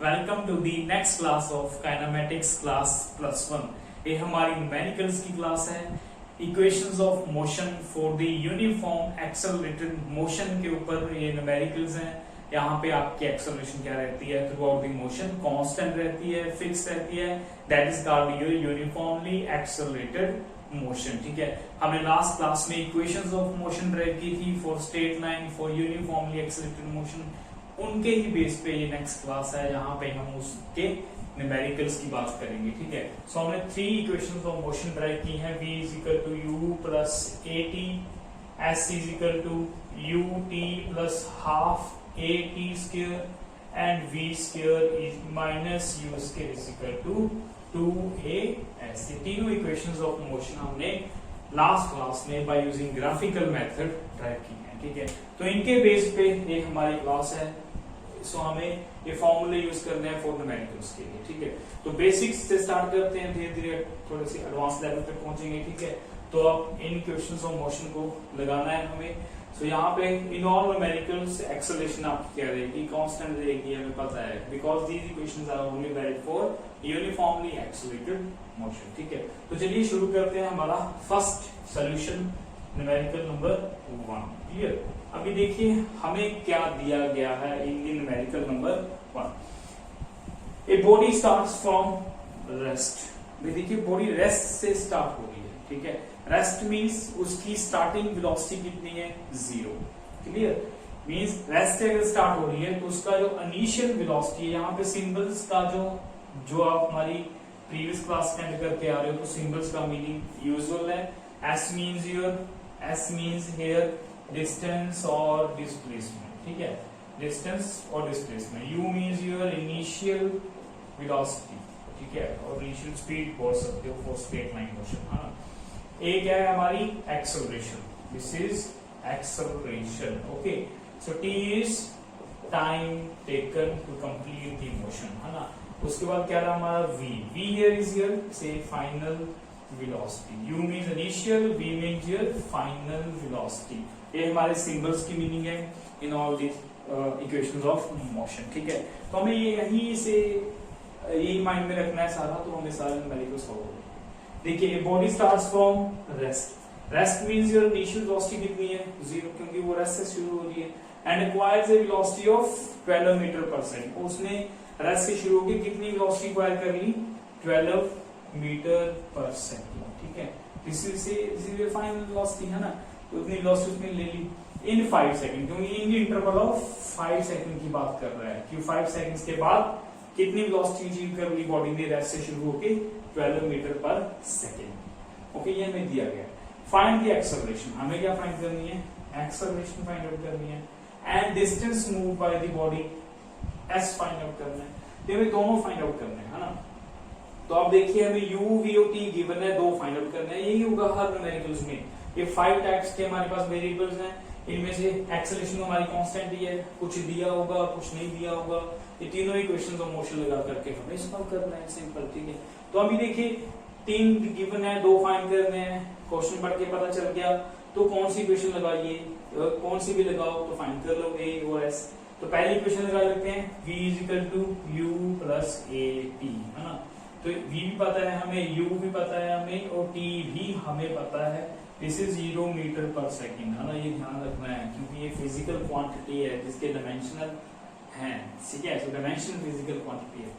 Welcome to the next class of kinematics class +1। ये हमारी numericals की क्लास है। Equations of motion for the uniform accelerated motion के ऊपर ये न्यूमेरिकल्स हैं। यहाँ पे आपकी एक्सेलरेशन क्या रहती है through out the motion, constant रहती है, फिक्स रहती है, that is called your uniformly accelerated motion. ठीक है, हमने लास्ट क्लास में इक्वेशंस ऑफ मोशन ड्राइव की थी for straight line, for uniformly accelerated motion. उनके ही बेस पे ये नेक्स्ट क्लास है, यहाँ पे हम उसके न्यूमेरिकल्स की बात करेंगे। ठीक है, सो हमने 3 इक्वेशंस ऑफ मोशन ड्राइव की हैं। v is equal to u plus at, s is equal to ut plus half at square and v square is minus u square is equal to 2as। ये तीनों equations of motion हमने last class में by using graphical method derive की है। ठीक है, तो इनके बेस पे ये हमारी क्लास है। सो हमें ये फॉर्मूले यूज करने हैं फॉर न्यूमेरिकल्स के लिए। ठीक है, तो बेसिक्स से स्टार्ट करते हैं, धीरे धीरे थोड़े से एडवांस लेवल तक पहुंचेंगे। ठीक है, तो अब इन इक्वेशंस ऑफ मोशन को लगाना है हमें। सो यहाँ पे इन ऑल न्यूमेरिकल्स एक्सेलरेशन आपकी क्या रहेगी, कांस्टेंट रहेगी, हमें पता है, because these equations are only valid for uniformly accelerated motion. ठीक है, तो चलिए शुरू करते हैं हमारा first solution, numerical number 1। Clear, अभी देखिए हमें क्या दिया गया है इन numerical number 1। A body starts from rest. देखिए बॉडी रेस्ट से स्टार्ट हो रही है। ठीक है, रेस्ट मींस उसकी स्टार्टिंग वेलोसिटी कितनी है, 0। क्लियर, मींस रेस्ट से अगर स्टार्ट हो रही है तो उसका जो इनिशियल वेलोसिटी है, यहाँ पे सिंबल्स का जो आप हमारी प्रीवियस क्लास अटेंड करके आ रहे हो, तो सिंबल्स का मीनिंग यूजुअल है। S means here distance or displacement। ठीक है, distance और displacement। U means your initial velocity। ठीक है, और initial speed बोल सकते हो for straight line motion। हाँ, A क्या है हमारी acceleration। This is acceleration। Okay, so T is time taken to complete the motion। है ना, उसके बाद क्या रहा हमारा V here is your say final velocity। U means initial, V means your final velocity। ये हमारे सिंबल्स की मीनिंग है in all the equations of motion. ठीक है, तो हमें ये यहीं से यही माइंड में रखना है सारा, तो हमें सारे न्यूमेरिकल्स सॉल्व होंगे। देखिए body starts from rest. Rest means your initial velocity कितनी है, 0, क्योंकि वो रेस्ट से शुरू हो रही है। And acquires a velocity of 12 metre per second. उसने रेस्ट से शुरू होकर कितनी वेलोसिटी एक्वायर कर ली, 12 मीटर पर सेकंड। ठीक है, दिस इज फाइनल वेलोसिटी है ना, तो उतनी वेलोसिटी उसने ले ली इन 5 सेकंड, क्योंकि इन इंटरवल ऑफ 5 सेकंड की बात कर रहा है कि 5 सेकंड्स के बाद कितनी वेलोसिटी अचीव कर ली बॉडी ने रेस्ट से शुरू होकर 12 मीटर पर सेकंड। ओके, ये हमें दिया गया। Find the acceleration. हमें क्या फाइंड करनी है, एक्सेलरेशन फाइंड आउट करनी है। And distance move by the body, S find out करना है। तो हमें दोनों फाइंड आउट करने हैं, है ना। तो आप देखिए हमें u, v और t गिवन है, 2 फाइंड आउट करना है। यही होगा हर न्यूमेरिकल्स में। ये 5 टाइप्स के हमारे पास वेरिएबल्स हैं, इनमें से एक्सेलरेशन हमारी कांस्टेंट ही है, कुछ दिया होगा कुछ नहीं दिया होगा। ये तीनों इक्वेशंस ऑफ मोशन लगा करके हमें सॉल्व करना है, सिंपल। ठीक है, तो अभी देखिए 3 गिवन है, 2 फाइंड करने हैं। क्वेश्चन पढ़ के पता चल गया तो कौन सी इक्वेशन लगाइए, कौन सी भी लगाओ तो फाइंड कर लो a और s। तो पहली इक्वेशन लगा लेते हैं, v is equal to u plus at, है ना। तो v भी पता है हमें, u भी पता है हमें, और t भी हमें पता है। This is 0 metre per second, है ना, ये ध्यान रखना है क्योंकि ये फिजिकल क्वांटिटी है जिसके डायमेंशनल हैं। ठीक है, सो डायमेंशनल फिजिकल क्वांटिटी है।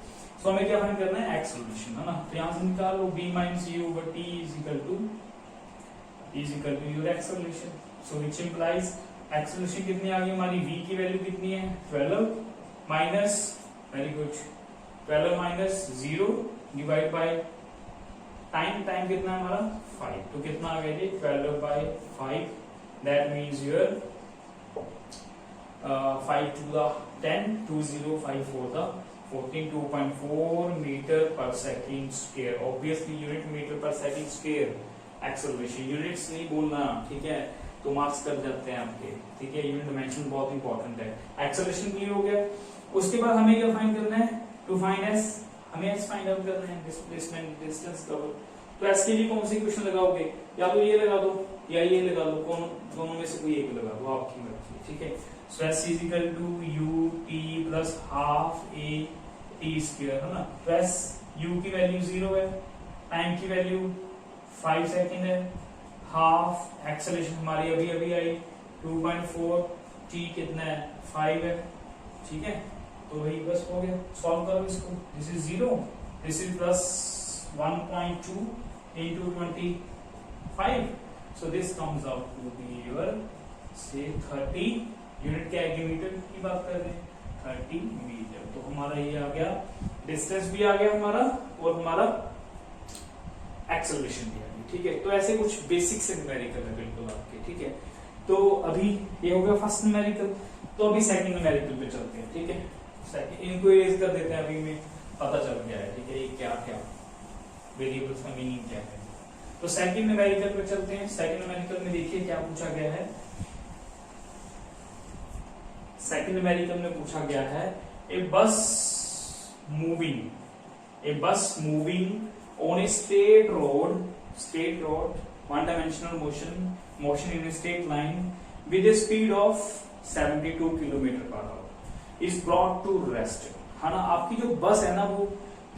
सो हमें क्या फाइंड करना है, एक्सेलरेशन, है ना। तो यहां से निकालो v minus u over t is equal to your acceleration. So which implies acceleration कितनी आ गई हमारी, v की वैल्यू कितनी है, 12 minus, very good, 12 minus 0 divide by time कितना है हमारा 5, तो कितना आ गया जी 12 by 5, that means your 5 to the 10, 2054 the 14.4 metre per second square. Obviously unit metre per second square acceleration, units नहीं बोलना। ठीक है, तो मार्क्स कर जाते हैं आपके। ठीक है, यूनिट डायमेंशन बहुत इंपॉर्टेंट है। एक्सेलरेशन क्लियर हो गया। उसके बाद हमें क्या फाइंड करना है, टू फाइंड एस, हमें एस फाइंड आउट करना है, डिस्प्लेसमेंट, डिस्टेंस कवर। तो एस के लिए कौन सी इक्वेशन लगाओगे, या तो ये लगा दो या ये लगा दो, दोनों में से कोई एक लगा दो, आपकी मर्जी। ठीक है, so S is equal to u t plus half a T square, है ना। तो एस यू की वैल्यू 0 है, टाइम की वैल्यू 5 सेकेंड है, हाफ एक्सेलरेशन हमारी अभी अभी आई 2.4, टी कितना है 5 है, ठीक है। तो वही बस हो गया, सॉल्व करो इसको। This is 0, this is plus 1.2 into 25, so this comes out to be your say 30 unit क्या है, मीटर की बात कर रहे हैं, 30 मीटर। तो हमारा ये आ गया, डिस्टेंस भी आ गया हमारा और हमारा एक्सेलरेशन भी आ गया, ठीक है। तो ऐसे कुछ बेसिक से न्यूमेरिकल है बिल्कुल आपके, ठीक है। तो अभी ये हो गया फर्स्ट न्यूमेरिकल, तो अभी सेकंड न्यूमेरिकल पे चलते हैं, ठीक है। सेकंड इनको इरेज कर देते हैं, अभी में पता चल गया है, ठीक है, ये क्या क्या वेरिएबल्स का मीनिंग क्या है। तो सेकंड न्यूमेरिकल पे चलते हैं। सेकंड न्यूमेरिकल में देखिए क्या पूछा गया है। सेकंड न्यूमेरिकल में पूछा गया है a bus moving on a straight road one dimensional motion in a straight line with a speed of 72 kilometre per hour is brought to rest, है ना। आपकी जो बस है ना वो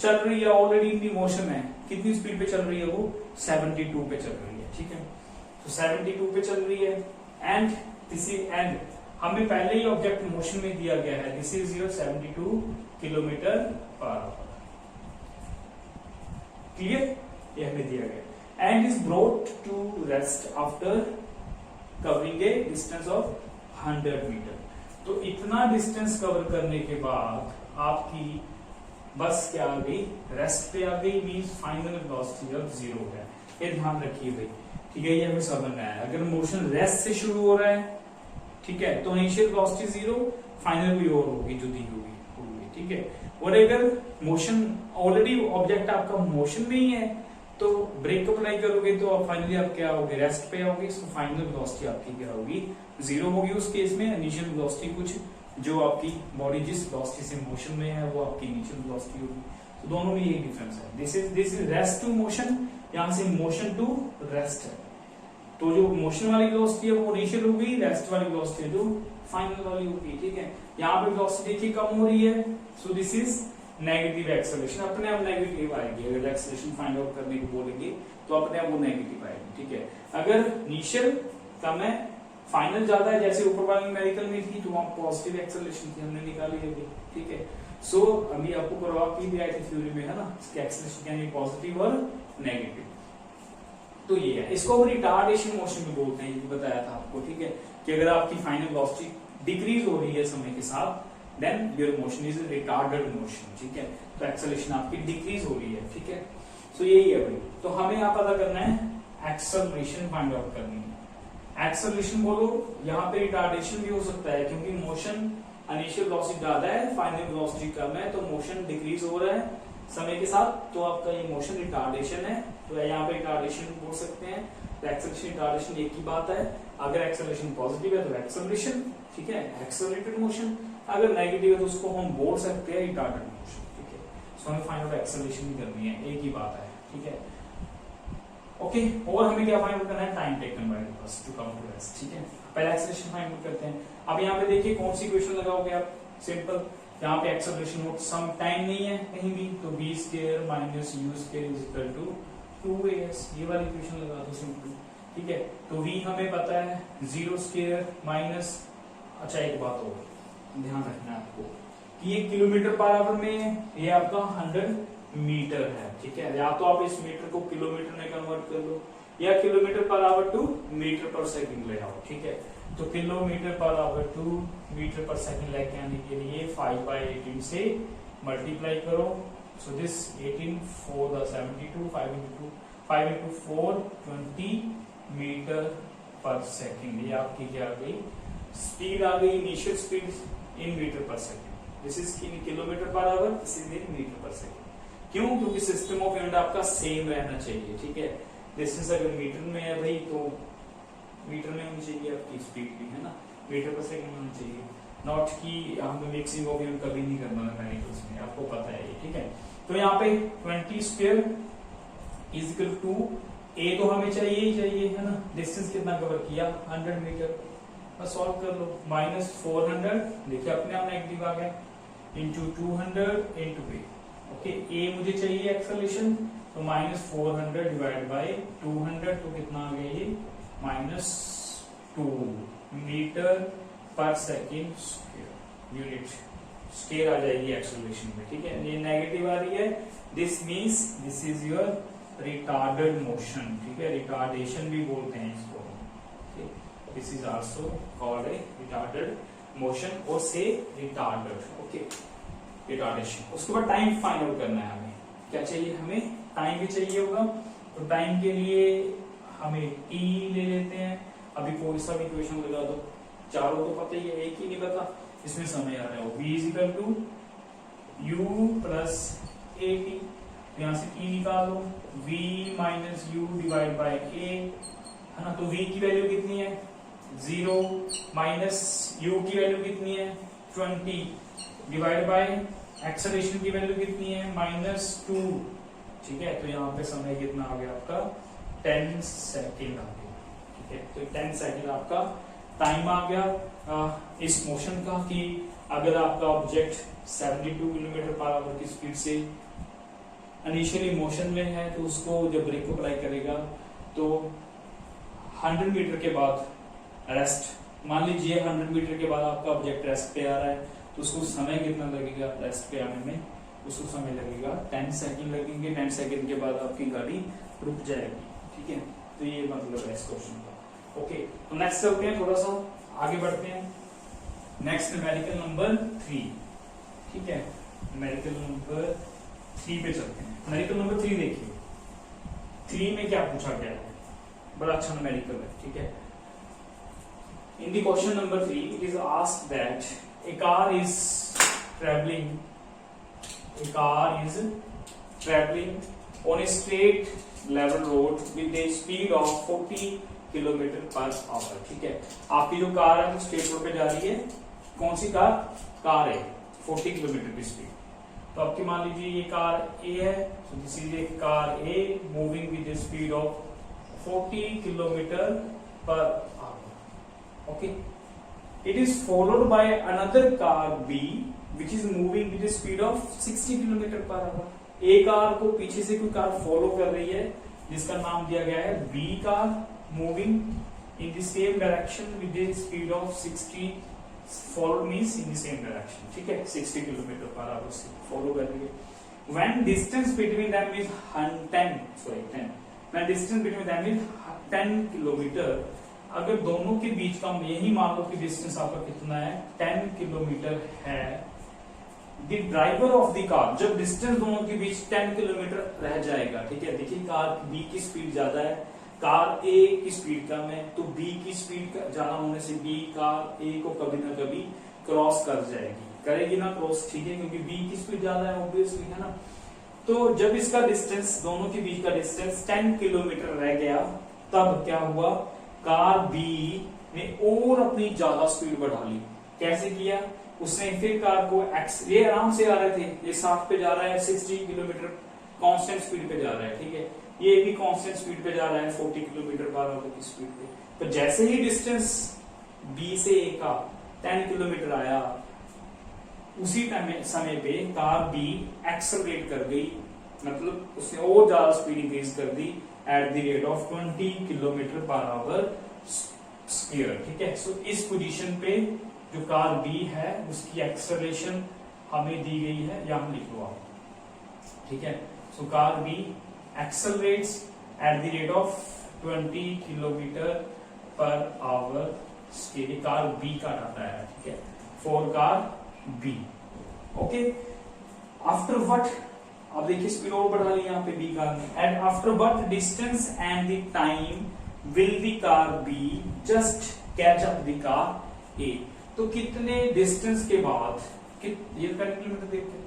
चल रही है, ऑलरेडी इन मोशन है, कितनी स्पीड पे चल रही है वो 72 पे चल रही है, ठीक है। तो 72 पे चल रही है एंड दिस इज एंड हमें पहले ही ऑब्जेक्ट मोशन में दिया गया है, this is your 72 kilometre per hour, clear, ये हमें दिया गया and is brought to rest after covering a distance of 100 metre. तो इतना डिस्टेंस कवर करने के बाद आपकी बस क्या आ गई, रेस्ट पे आ गई, मींस फाइनल वेलोसिटी अब 0 है। ये ध्यान रखिए भाई, ठीक है, ये हमें समझना है। अगर मोशन रेस्ट से शुरू हो रहा है, ठीक है, तो इनिशियल वेलोसिटी 0, फाइनल कोई और होगी जो दी होगी, ठीक है। और अगर मोशन ऑलरेडी ऑब्जेक्ट आपका मोशन में ही है तो ब्रेक अप्लाई करोगे तो आप फाइनली आप क्या होगे, रेस्ट पे आओगे, तो फाइनल वेलोसिटी आपकी क्या होगी, 0 होगी। उस केस में इनिशियल वेलोसिटी कुछ जो आपकी बॉडी जिस वेलोसिटी से मोशन में है वो आपकी इनिशियल वेलोसिटी होगी। तो दोनों में यही डिफरेंस है। This is rest to motion, यहां से मोशन टू रेस्ट है। तो जो मोशन वाली वेलोसिटी है वो इनिशियल होगी, रेस्ट वाली वेलोसिटी जो फाइनल वाली होगी, ठीक है। यहाँ पे वेलोसिटी देखिए कम हो रही है, so this is negative acceleration, अपने आप नेगेटिव आएगी। अगर एक्सेलरेशन फाइंड आउट करने को बोलेंगे तो अपने आप वो नेगेटिव आएगी, ठीक है। अगर इनिशियल कम है, फाइनल ज्यादा है, जैसे ऊपर वाली न्यूमेरिकल में थी तो वहां पॉजिटिव एक्सेलरेशन थी, हमने निकाली अभी, ठीक है। सो अभी आपको करवा की भी आई थी थ्योरी में, है ना, इसके एक्सेलरेशन यानी पॉजिटिव और नेगेटिव। तो ये है, इसको हम रिटार्डेशन मोशन भी बोलते हैं, ये बताया था आपको, ठीक है, कि अगर आपकी फाइनल वेलोसिटी डिक्रीज हो रही है समय के साथ then your motion is retarded motion, ठीक है। तो एक्सेलरेशन आपकी डिक्रीज हो रही है, ठीक है। सो यही है भाई। तो हमें यहाँ पता करना है एक्सेलरेशन फाइंड आउट करनी है। एक्सेलरेशन बोलो, यहाँ पे रिटार्डेशन भी हो सकता है क्योंकि मोशन इनिशियल वेलोसिटी ज्यादा है, फाइनल वेलोसिटी कम है, तो मोशन डिक्रीज हो रहा है समय के साथ, तो आपका ये मोशन रिटार्डेशन है। तो यहाँ पे रिटार्डेशन बोल सकते हैं। तो एक्सेलरेशन रिटार्डेशन एक ही बात है। अगर एक्सेलरेशन पॉजिटिव है तो एक्सेलरेशन, ठीक है, एक्सेलरेटेड मोशन। अगर नेगेटिव है तो उसको हम बोल सकते हैं रिटार्डेड मोशन, ठीक है। सो हमें फाइंड आउट एक्सेलरेशन भी करनी है, एक ही बात है, ठीक है। ओके, और हमें क्या फाइंड आउट करना है, time taken by the bus to come to rest, ठीक है। पहले एक्सेलरेशन फाइंड आउट करते हैं। अब यहाँ पे देखिए कौन सी इक्वेशन लगाओगे आप, सिंपल, यहाँ पे एक्सेलरेशन हो सम टाइम नहीं है कहीं भी, तो v square minus u square is equal to 2as, ये वाली इक्वेशन लगा दो सिंपल, ठीक है। तो v हमें पता है 0 स्क्वायर माइनस, अच्छा एक बात और ध्यान रखना है आपको कि ये किलोमीटर पर आवर में है, ये आपका 100 मीटर है, ठीक है। या तो आप इस मीटर को किलोमीटर में कन्वर्ट कर लो या kilometre per hour to metre per second ले आओ, ठीक है। तो kilometre per hour to metre per second लेके आने के लिए 5/18 से मल्टीप्लाई करो। So this 18 4 the 72, 5 into 4 20 metre per second. ये आपकी क्या आ गई, स्पीड आ गई, initial speed in metre per second. This is kilometre per hour, this is in metre per second. क्यों, क्योंकि सिस्टम ऑफ यूनिट आपका सेम रहना चाहिए, ठीक है। डिस्टेंस अगर मीटर में है भाई तो मीटर में होनी चाहिए आपकी स्पीड भी, है ना, मीटर पर सेकंड होनी चाहिए, नॉट कि हमें मिक्सिंग ऑफ यूनिट कभी नहीं करना मैकेनिकल्स में, आपको पता है ये, ठीक है। तो यहाँ पे 20 स्क्वायर इज इक्वल टू ए तो हमें चाहिए ही चाहिए, है ना, डिस्टेंस कितना कवर किया 100 मीटर, बस सॉल्व कर लो, माइनस 400, देखिए अपने आप नेगेटिव आ गया, इंटू 200 इंटू ए। ओके, ए मुझे चाहिए एक्सेलरेशन, तो -400 डिवाइड बाय 200, तो कितना आ गया ये -2 metre per second square unit square आ जाएगी एक्सेलरेशन में। ठीक है, ये नेगेटिव आ रही है, this means this is your retarded motion. ठीक है, रिटार्डेशन भी बोलते हैं इसको। This is also called a retarded motion और से रिटार्डेड। Okay, retardation. उसके बाद टाइम फाइंड आउट करना है हमें। क्या चाहिए हमें? टाइम भी चाहिए होगा। तो टाइम के लिए हमें टी ले लेते हैं। अभी कोई सा भी इक्वेशन लगा दो, चारों तो पता ही है, एक ही नहीं पता, इसमें समय आ रहा है। v is equal to U plus A T, यहां से टी निकालो, v minus U divide by A, है ना। तो v की वैल्यू कितनी है? 0 माइनस u की वैल्यू कितनी है? 20 डिवाइड बाय एक्सेलरेशन की वैल्यू कितनी है? -2। ठीक है, तो यहाँ पे समय कितना आ गया आपका? 10 सेकेंड आ गया। ठीक है, तो 10 सेकेंड आपका टाइम आ गया इस मोशन का, कि अगर आपका ऑब्जेक्ट 72 किलोमीटर पर आवर की स्पीड से इनिशियली मोशन में है, तो उसको जब ब्रेक को अप्लाई करेगा तो 100 मीटर के बाद रेस्ट, मान लीजिए 100 मीटर के बाद आपका ऑब्जेक्ट रेस्ट पे आ रहा है, तो उसको समय कितना लगेगा रेस्ट पे आने में? उसको समय लगेगा 10 सेकंड लगेंगे। 10 सेकंड के बाद आपकी गाड़ी रुक जाएगी। ठीक है, तो ये मतलब है इस क्वेश्चन का। ओके, तो नेक्स्ट चलते हैं, थोड़ा सा आगे बढ़ते हैं। Next numerical number 3। ठीक है, न्यूमेरिकल नंबर 3 पे चलते हैं। न्यूमेरिकल नंबर 3 देखिए, 3 में क्या पूछा गया है, बड़ा अच्छा न्यूमेरिकल है। ठीक है, in the question number 3 it is asked that a car is traveling on a straight level road with a speed of 40 kilometre per our. ठीक है, आपकी जो कार है वो स्ट्रेट रोड पे जा रही है। कौन सी कार है 40 किलोमीटर की स्पीड। तो आपकी मान लीजिए ये कार ए है, तो this is A car a moving with a speed of 40 kilometre per our. Okay, it is followed by another car B which is moving with a speed of 60 km per hour। A car को पीछे से कोई car follow कर रही है जिसका नाम दिया गया है B car, moving in the same direction with a speed of 60, follow means in the same direction. ठीक है, 60 km पर आवर से फॉलो कर रही है। When distance between them is 10, when distance between them is 10 kilometre, अगर दोनों के बीच का यही मान लो कि डिस्टेंस आपका कितना है 10 किलोमीटर है, the driver of the car, जब डिस्टेंस दोनों के बीच 10 किलोमीटर रह जाएगा। ठीक है, देखिए कार बी की स्पीड ज्यादा है, कार ए की स्पीड कम है, तो बी की स्पीड ज्यादा होने से बी कार ए को कभी ना कभी क्रॉस कर जाएगी, करेगी ना क्रॉस। ठीक है, क्योंकि बी की स्पीड ज्यादा है ऑब्वियसली, है ना। तो जब इसका डिस्टेंस, दोनों के बीच का डिस्टेंस 10 किलोमीटर रह गया, तब क्या हुआ, कार बी ने और अपनी ज्यादा स्पीड बढ़ा ली। कैसे किया उसने? फिर कार को ये आराम से आ रहे थे, ये 60 पे जा रहा है, 60 किलोमीटर कांस्टेंट स्पीड पे जा रहा है। ठीक है, ये भी कांस्टेंट स्पीड पे जा रहा है 40 किलोमीटर पर आवर की स्पीड पे। तो जैसे ही डिस्टेंस बी से ए का 10 किलोमीटर आया, उसी समय पे कार बी एक्सेलरेट कर गई, मतलब उसने और ज्यादा स्पीड इंक्रीज कर दी at the rate of 20 kilometre per hour square. ठीक है, सो इस पोजीशन पे जो कार बी है उसकी एक्सेलरेशन हमें दी गई है, या हम लिख लो आप। ठीक है, so car B accelerates at the rate of 20 kilometre per hour square. Car B का डाटा है। ठीक है, for car B. Okay, after what, अब देखिए स्पीड और बढ़ा ली यहाँ पे बी कार ने। And after what distance and the time will the car B just catch up the car A. तो कितने डिस्टेंस के बाद, ये 10 किलोमीटर देखते,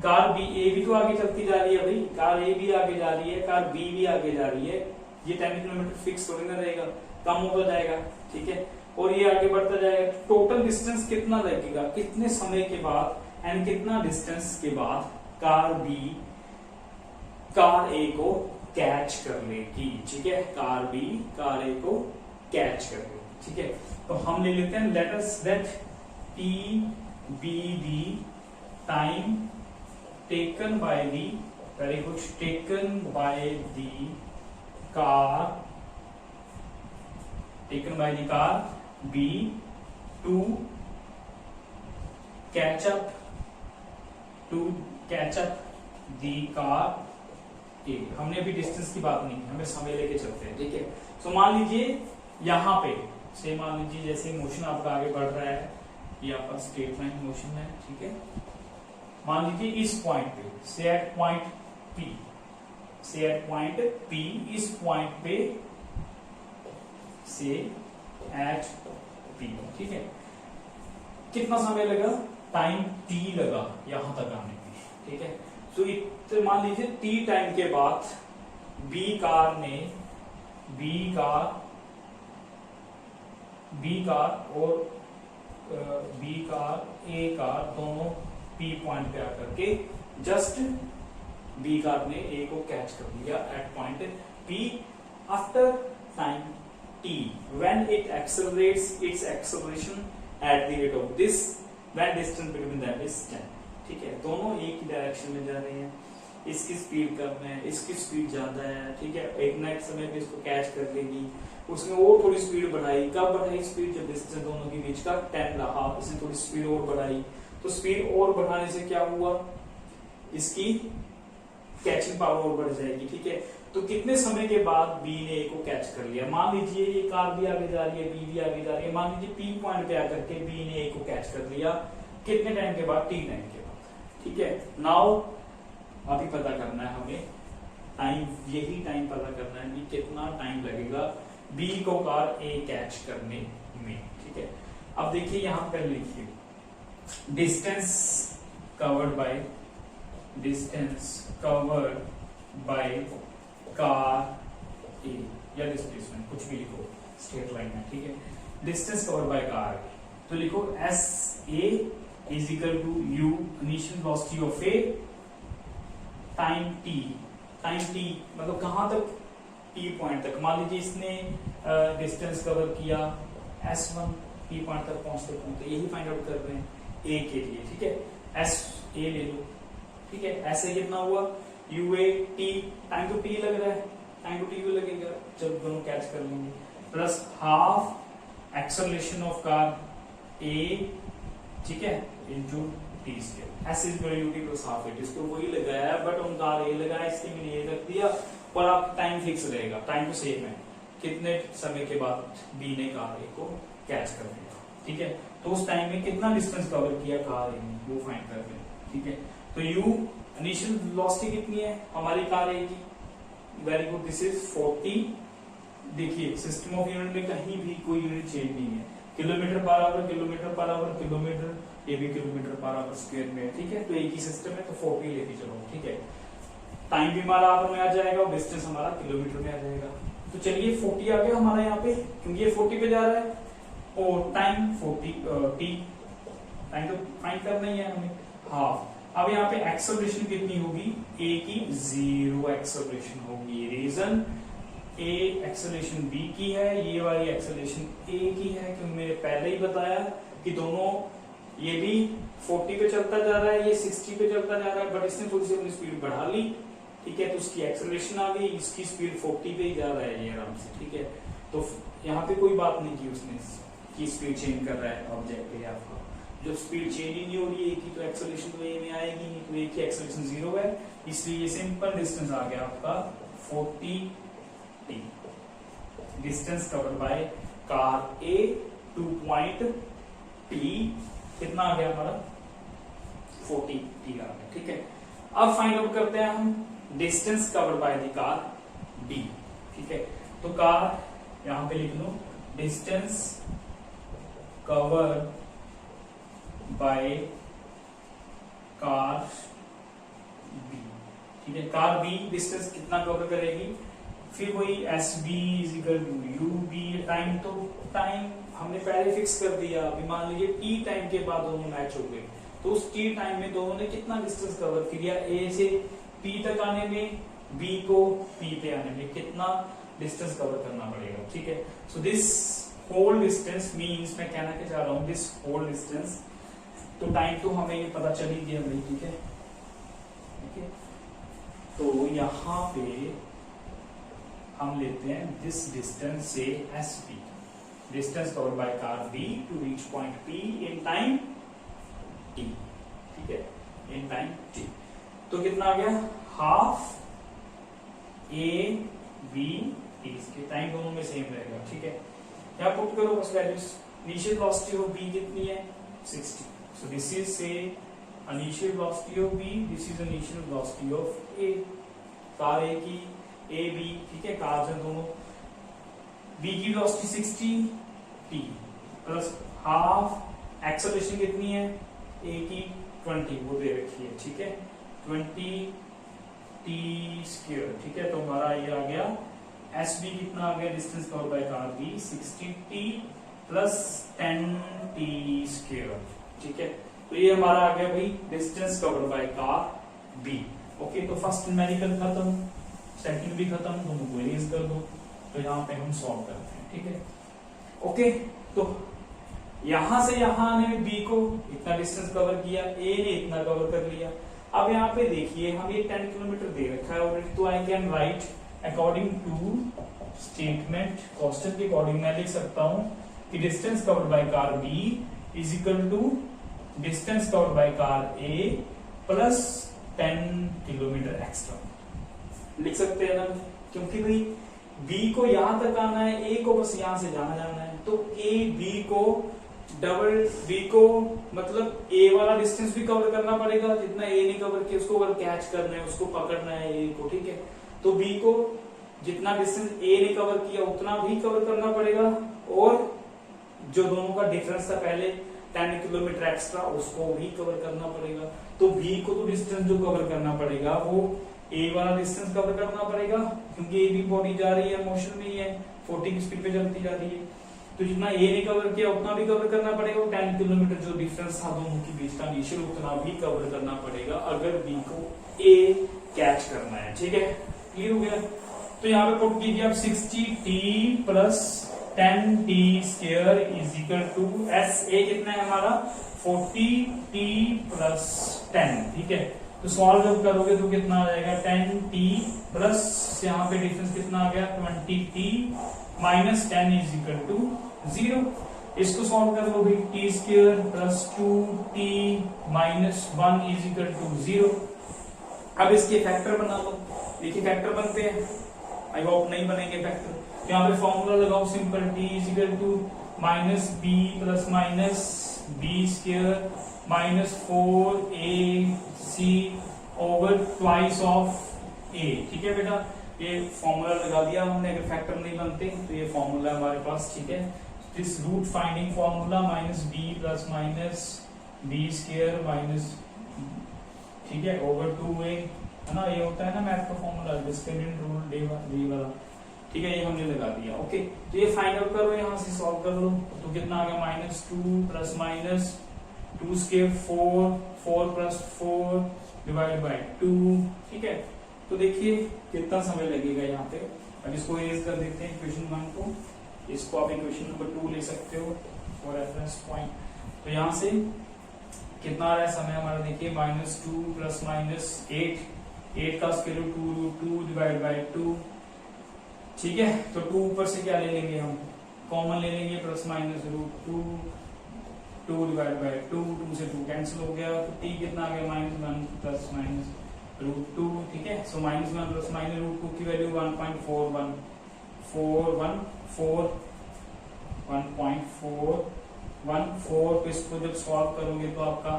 कार बी ए भी तो आगे चलती जा रही है भाई, कार ए भी आगे जा रही है, कार बी भी आगे जा रही है। ये 10 किलोमीटर फिक्स थोड़ी ना रहेगा, कम होता जाएगा। ठीक है, और ये आगे बढ़ता जाएगा। टोटल डिस्टेंस कितना लगेगा, कितने समय के बाद एंड कितना डिस्टेंस के बाद कार बी कार ए को कैच कर लेगी। ठीक है, कार बी कार ए को कैच कर लेगी। ठीक है, तो हम ले लेते हैं let us that P B the time taken by the, very good, taken by the car, taken by the car B to catch up the car A. हमने अभी डिस्टेंस की बात नहीं की, हमें समय लेके चलते हैं, ठीक है। सो मान लीजिए यहाँ पे से, मान लीजिए जैसे मोशन आपका आगे बढ़ रहा है, ये आपका स्ट्रेट लाइन मोशन है, ठीक है। मान लीजिए इस पॉइंट पे, से एट पॉइंट पी, से एट पॉइंट पी, इस पॉइंट पे से एट पी, ठीक है। कितना समय लगा, टाइम टी लगा यहां तक आने में, ठीक है। तो मान लीजिए टी टाइम के बाद बी कार और ए कार दोनों पी पॉइंट पे आकर के जस्ट बी कार ने ए को कैच कर लिया at point P. After time T, when it accelerates its acceleration at the rate of this, when distance between that is 10, ठीक है। दोनों एक ही डायरेक्शन में जा रहे हैं, इसकी स्पीड कम है, इसकी स्पीड ज्यादा है, ठीक है। एक नेक्स्ट समय पे इसको कैच कर लेगी, उसने और थोड़ी स्पीड बढ़ाई, कब बढ़ाई स्पीड, जब डिस्टेंस दोनों के बीच का 10 रहा, इसने थोड़ी स्पीड और बढ़ाई, तो स्पीड और बढ़ाने से क्या हुआ, इसकी कैचिंग पावर और बढ़ जाएगी, ठीक है। तो कितने समय के बाद बी ने ए को कैच कर लिया, मान लीजिए ये कार भी आगे जा रही है, बी भी आगे जा रही है, मान लीजिए पी पॉइंट पे आकर के बी ने ए को कैच कर लिया, कितने टाइम के बाद, टी टाइम के बाद, ठीक है। नाउ अभी पता करना है हमें टाइम, यही टाइम पता करना है कि कितना टाइम लगेगा बी को कार ए कैच करने में, ठीक है। अब देखिए यहां पर लिखिए डिस्टेंस कवर्ड बाय कार ए, या डिस्प्लेसमेंट कुछ भी लिखो, स्ट्रेट लाइन में, ठीक है। Distance covered by car A, तो लिखो S A is equal to U initial velocity of a time T मतलब कहां तक, पी पॉइंट तक। मान लीजिए इसने डिस्टेंस कवर किया S1, पी पॉइंट तक पहुंचते यही फाइंड आउट कर रहे हैं ए के लिए, ठीक है। एस ए ले लो, ठीक है। ऐसे कितना हुआ, U A T, time to T लग रहा है, टाइम टू टी भी लगेगा जब दोनों कैच कर लेंगे, plus half acceleration of car A, ठीक है, into T square, S is equal to T plus half it, इसको वही लगाया बट उन कार ए लगाया, इसलिए मैंने ये रख दिया, और आप टाइम फिक्स रहेगा, टाइम तो सेम है, कितने समय के बाद बी ने कार ए को कैच कर लिया, ठीक है। तो उस टाइम में कितना डिस्टेंस कवर किया कार ए ने, वो फाइंड कर रहे हैं, ठीक है। तो यू इनिशियल वेलोसिटी कितनी है हमारी कार ए की, वेरी गुड, दिस इज 40। देखिए सिस्टम ऑफ यूनिट में कहीं भी कोई यूनिट चेंज नहीं है, kilometre per our, kilometre per our, kilometre, ये भी किलोमीटर पर आवर स्क्वायर में, ठीक है। तो एक ही सिस्टम है, तो 40 लेके चलो, ठीक है। टाइम भी हमारा आवर में आ जाएगा और डिस्टेंस हमारा किलोमीटर में आ जाएगा। तो चलिए 40 आ गया हमारा यहाँ पे, क्योंकि ये 40 पे जा रहा है, और टाइम 40 टी, टाइम तो फाइंड करना ही है हमें, हाफ। अब यहाँ पे एक्सेलरेशन कितनी होगी, ए की 0 एक्सेलरेशन होगी, रीजन ए एक्सेलरेशन बी की है, ये वाली एक्सेलरेशन ए की है, क्योंकि मैंने पहले ही बताया कि दोनों, ये भी 40 पे चलता जा रहा है, ये 60 पे चलता जा रहा है, बट इसने थोड़ी सी अपनी स्पीड बढ़ा ली, ठीक है। तो उसकी एक्सेलरेशन आ गई, इसकी स्पीड 40 पे ही जा रहा है ये आराम से, ठीक है। तो यहाँ पे कोई बात नहीं की उसने कि स्पीड चेंज कर रहा है ऑब्जेक्ट है आपका, जब स्पीड चेंज ही नहीं हो रही है की, तो एक्सेलरेशन तो ए में आएगी नहीं, तो ए की एक्सेलरेशन 0 है, इसलिए ये सिंपल डिस्टेंस आ गया आपका 40 T, distance covered by car A two point P, कितना आ गया हमारा 40 टी आ गया, ठीक है। अब फाइंड आउट करते हैं हम distance covered by the car D, ठीक है। तो कार यहां पे लिख लो, distance covered by car B, ठीक है। कार बी डिस्टेंस कितना कवर करेगी, फिर वही S B is equal to U B, time तो टाइम हमने पहले फिक्स कर दिया, अभी मान लीजिए टी टाइम के बाद दोनों मैच हो गए, तो उस टी टाइम में दोनों ने कितना डिस्टेंस कवर किया, ए से पी तक आने में, बी को पी पे आने में कितना डिस्टेंस कवर करना पड़ेगा, ठीक है। So this whole distance means, मैं कहना क्या चाह रहा हूं, दिस होल डिस्टेंस तो टाइम तो हमें ये पता चल ही गया भाई, ठीक है। ओके, तो यहाँ पे हम लेते हैं दिस डिस्टेंस से S P, distance covered by car B to reach point P in time T, ठीक है, इन टाइम टी। तो कितना आ गया, हाफ ए बी टी, इसके टाइम दोनों में सेम रहेगा, ठीक है। यहाँ पुट करो बस values. Initial velocity of B कितनी है, 60, so this is say initial velocity of B, this is initial velocity of A, car A की, ए बी, ठीक है, कार्स है दोनों। बी की velocity 60 T plus half acceleration कितनी है, ए की 20 वो दे रखी है, ठीक है, 20 टी स्क्वायर, ठीक है। तो हमारा ये आ गया एस बी कितना आ गया, distance covered by car B 60 T plus 10 T square, ठीक है। तो ये हमारा आ गया भाई distance covered by car B. Okay, तो फर्स्ट न्यूमेरिकल खत्म, सेकंड भी खत्म, दोनों को इरेज कर दो। तो यहाँ पे हम सॉल्व करते हैं, ठीक है। ओके, तो यहां से यहां ने बी को इतना डिस्टेंस कवर किया, ए ने इतना कवर कर लिया। अब यहाँ पे देखिए हम ये 10 किलोमीटर दे रखा है ऑलरेडी, तो I can write according to statement question के अकॉर्डिंग मैं लिख सकता हूं कि distance covered by car B is equal to distance covered by car A plus 10 kilometre extra, लिख सकते हैं ना, क्योंकि भाई बी को यहां तक आना है, ए को बस यहां से जाना है, तो ए बी को डबल, बी को मतलब ए वाला डिस्टेंस भी कवर करना पड़ेगा, जितना ए ने कवर किया उसको अगर कैच करना है, उसको पकड़ना है ए को, ठीक है। तो बी को जितना डिस्टेंस ए ने कवर किया उतना भी कवर करना पड़ेगा, और जो दोनों का डिफरेंस था पहले 10 किलोमीटर एक्स्ट्रा उसको भी कवर करना पड़ेगा। तो बी को तो डिस्टेंस जो कवर करना पड़ेगा वो ए वाला डिस्टेंस कवर करना पड़ेगा, क्योंकि ए भी बॉडी जा रही है, मोशन में ही है, 40 की स्पीड पे चलती जा रही है। तो जितना ए ने कवर किया उतना भी कवर करना पड़ेगा, 10 किलोमीटर जो डिफरेंस था दोनों के बीच का इनिशियल उतना भी कवर करना पड़ेगा अगर बी को ए कैच करना है, ठीक है। क्लियर हो गया। तो यहाँ पे पुट कीजिए आप 60 T plus 10 T square is equal to S A कितना है हमारा 40 टी प्लस 10, ठीक है। तो सॉल्व जब करोगे तो कितना आ जाएगा 10 टी प्लस यहाँ पे डिफरेंस कितना आ गया 20 T minus 10 is equal to 0। इसको सॉल्व कर लो भाई, T square plus 2 T minus 1 is equal to 0। अब इसके फैक्टर बना लो, देखिए फैक्टर बनते हैं, आई होप नहीं बनेंगे फैक्टर। यहाँ पे फॉर्मूला लगाओ simple, T is equal to minus B plus minus B square minus 4ac over twice of A, ठीक है बेटा। ये फॉर्मूला लगा दिया हमने, अगर फैक्टर नहीं बनते तो ये फॉर्मूला हमारे पास, ठीक है। This root finding formula minus B plus minus B square minus, ठीक है, ओवर 2a, है ना, ये होता है ना मैथ का फॉर्मूला, डिस्क्रिमिनेंट रूल डी वाला, ठीक है, ये हमने लगा दिया। ओके, तो ये फाइंड आउट करो, यहाँ से सॉल्व कर लो, तो कितना आ गया minus 2 plus minus 2 square 4 plus 4 divide by 2, ठीक है। तो देखिए कितना समय लगेगा यहाँ पे। अब इसको इरेज कर देते हैं इक्वेशन 1 को, इसको आप इक्वेशन नंबर 2 ले सकते हो फॉर रेफरेंस पॉइंट। तो यहाँ से कितना आ रहा है समय हमारा, देखिए माइनस 2 प्लस माइनस 8 का square root 2 root 2 divide by 2, ठीक है। तो 2 ऊपर से क्या ले लेंगे हम, कॉमन ले लेंगे, plus minus root 2 divide by 2 से 2 कैंसिल हो गया, तो टी कितना आ गया माइनस 1 प्लस माइनस रूट 2, ठीक है। So minus 1 plus minus root 2 की वैल्यू 1.414, तो इसको जब सॉल्व करोगे तो आपका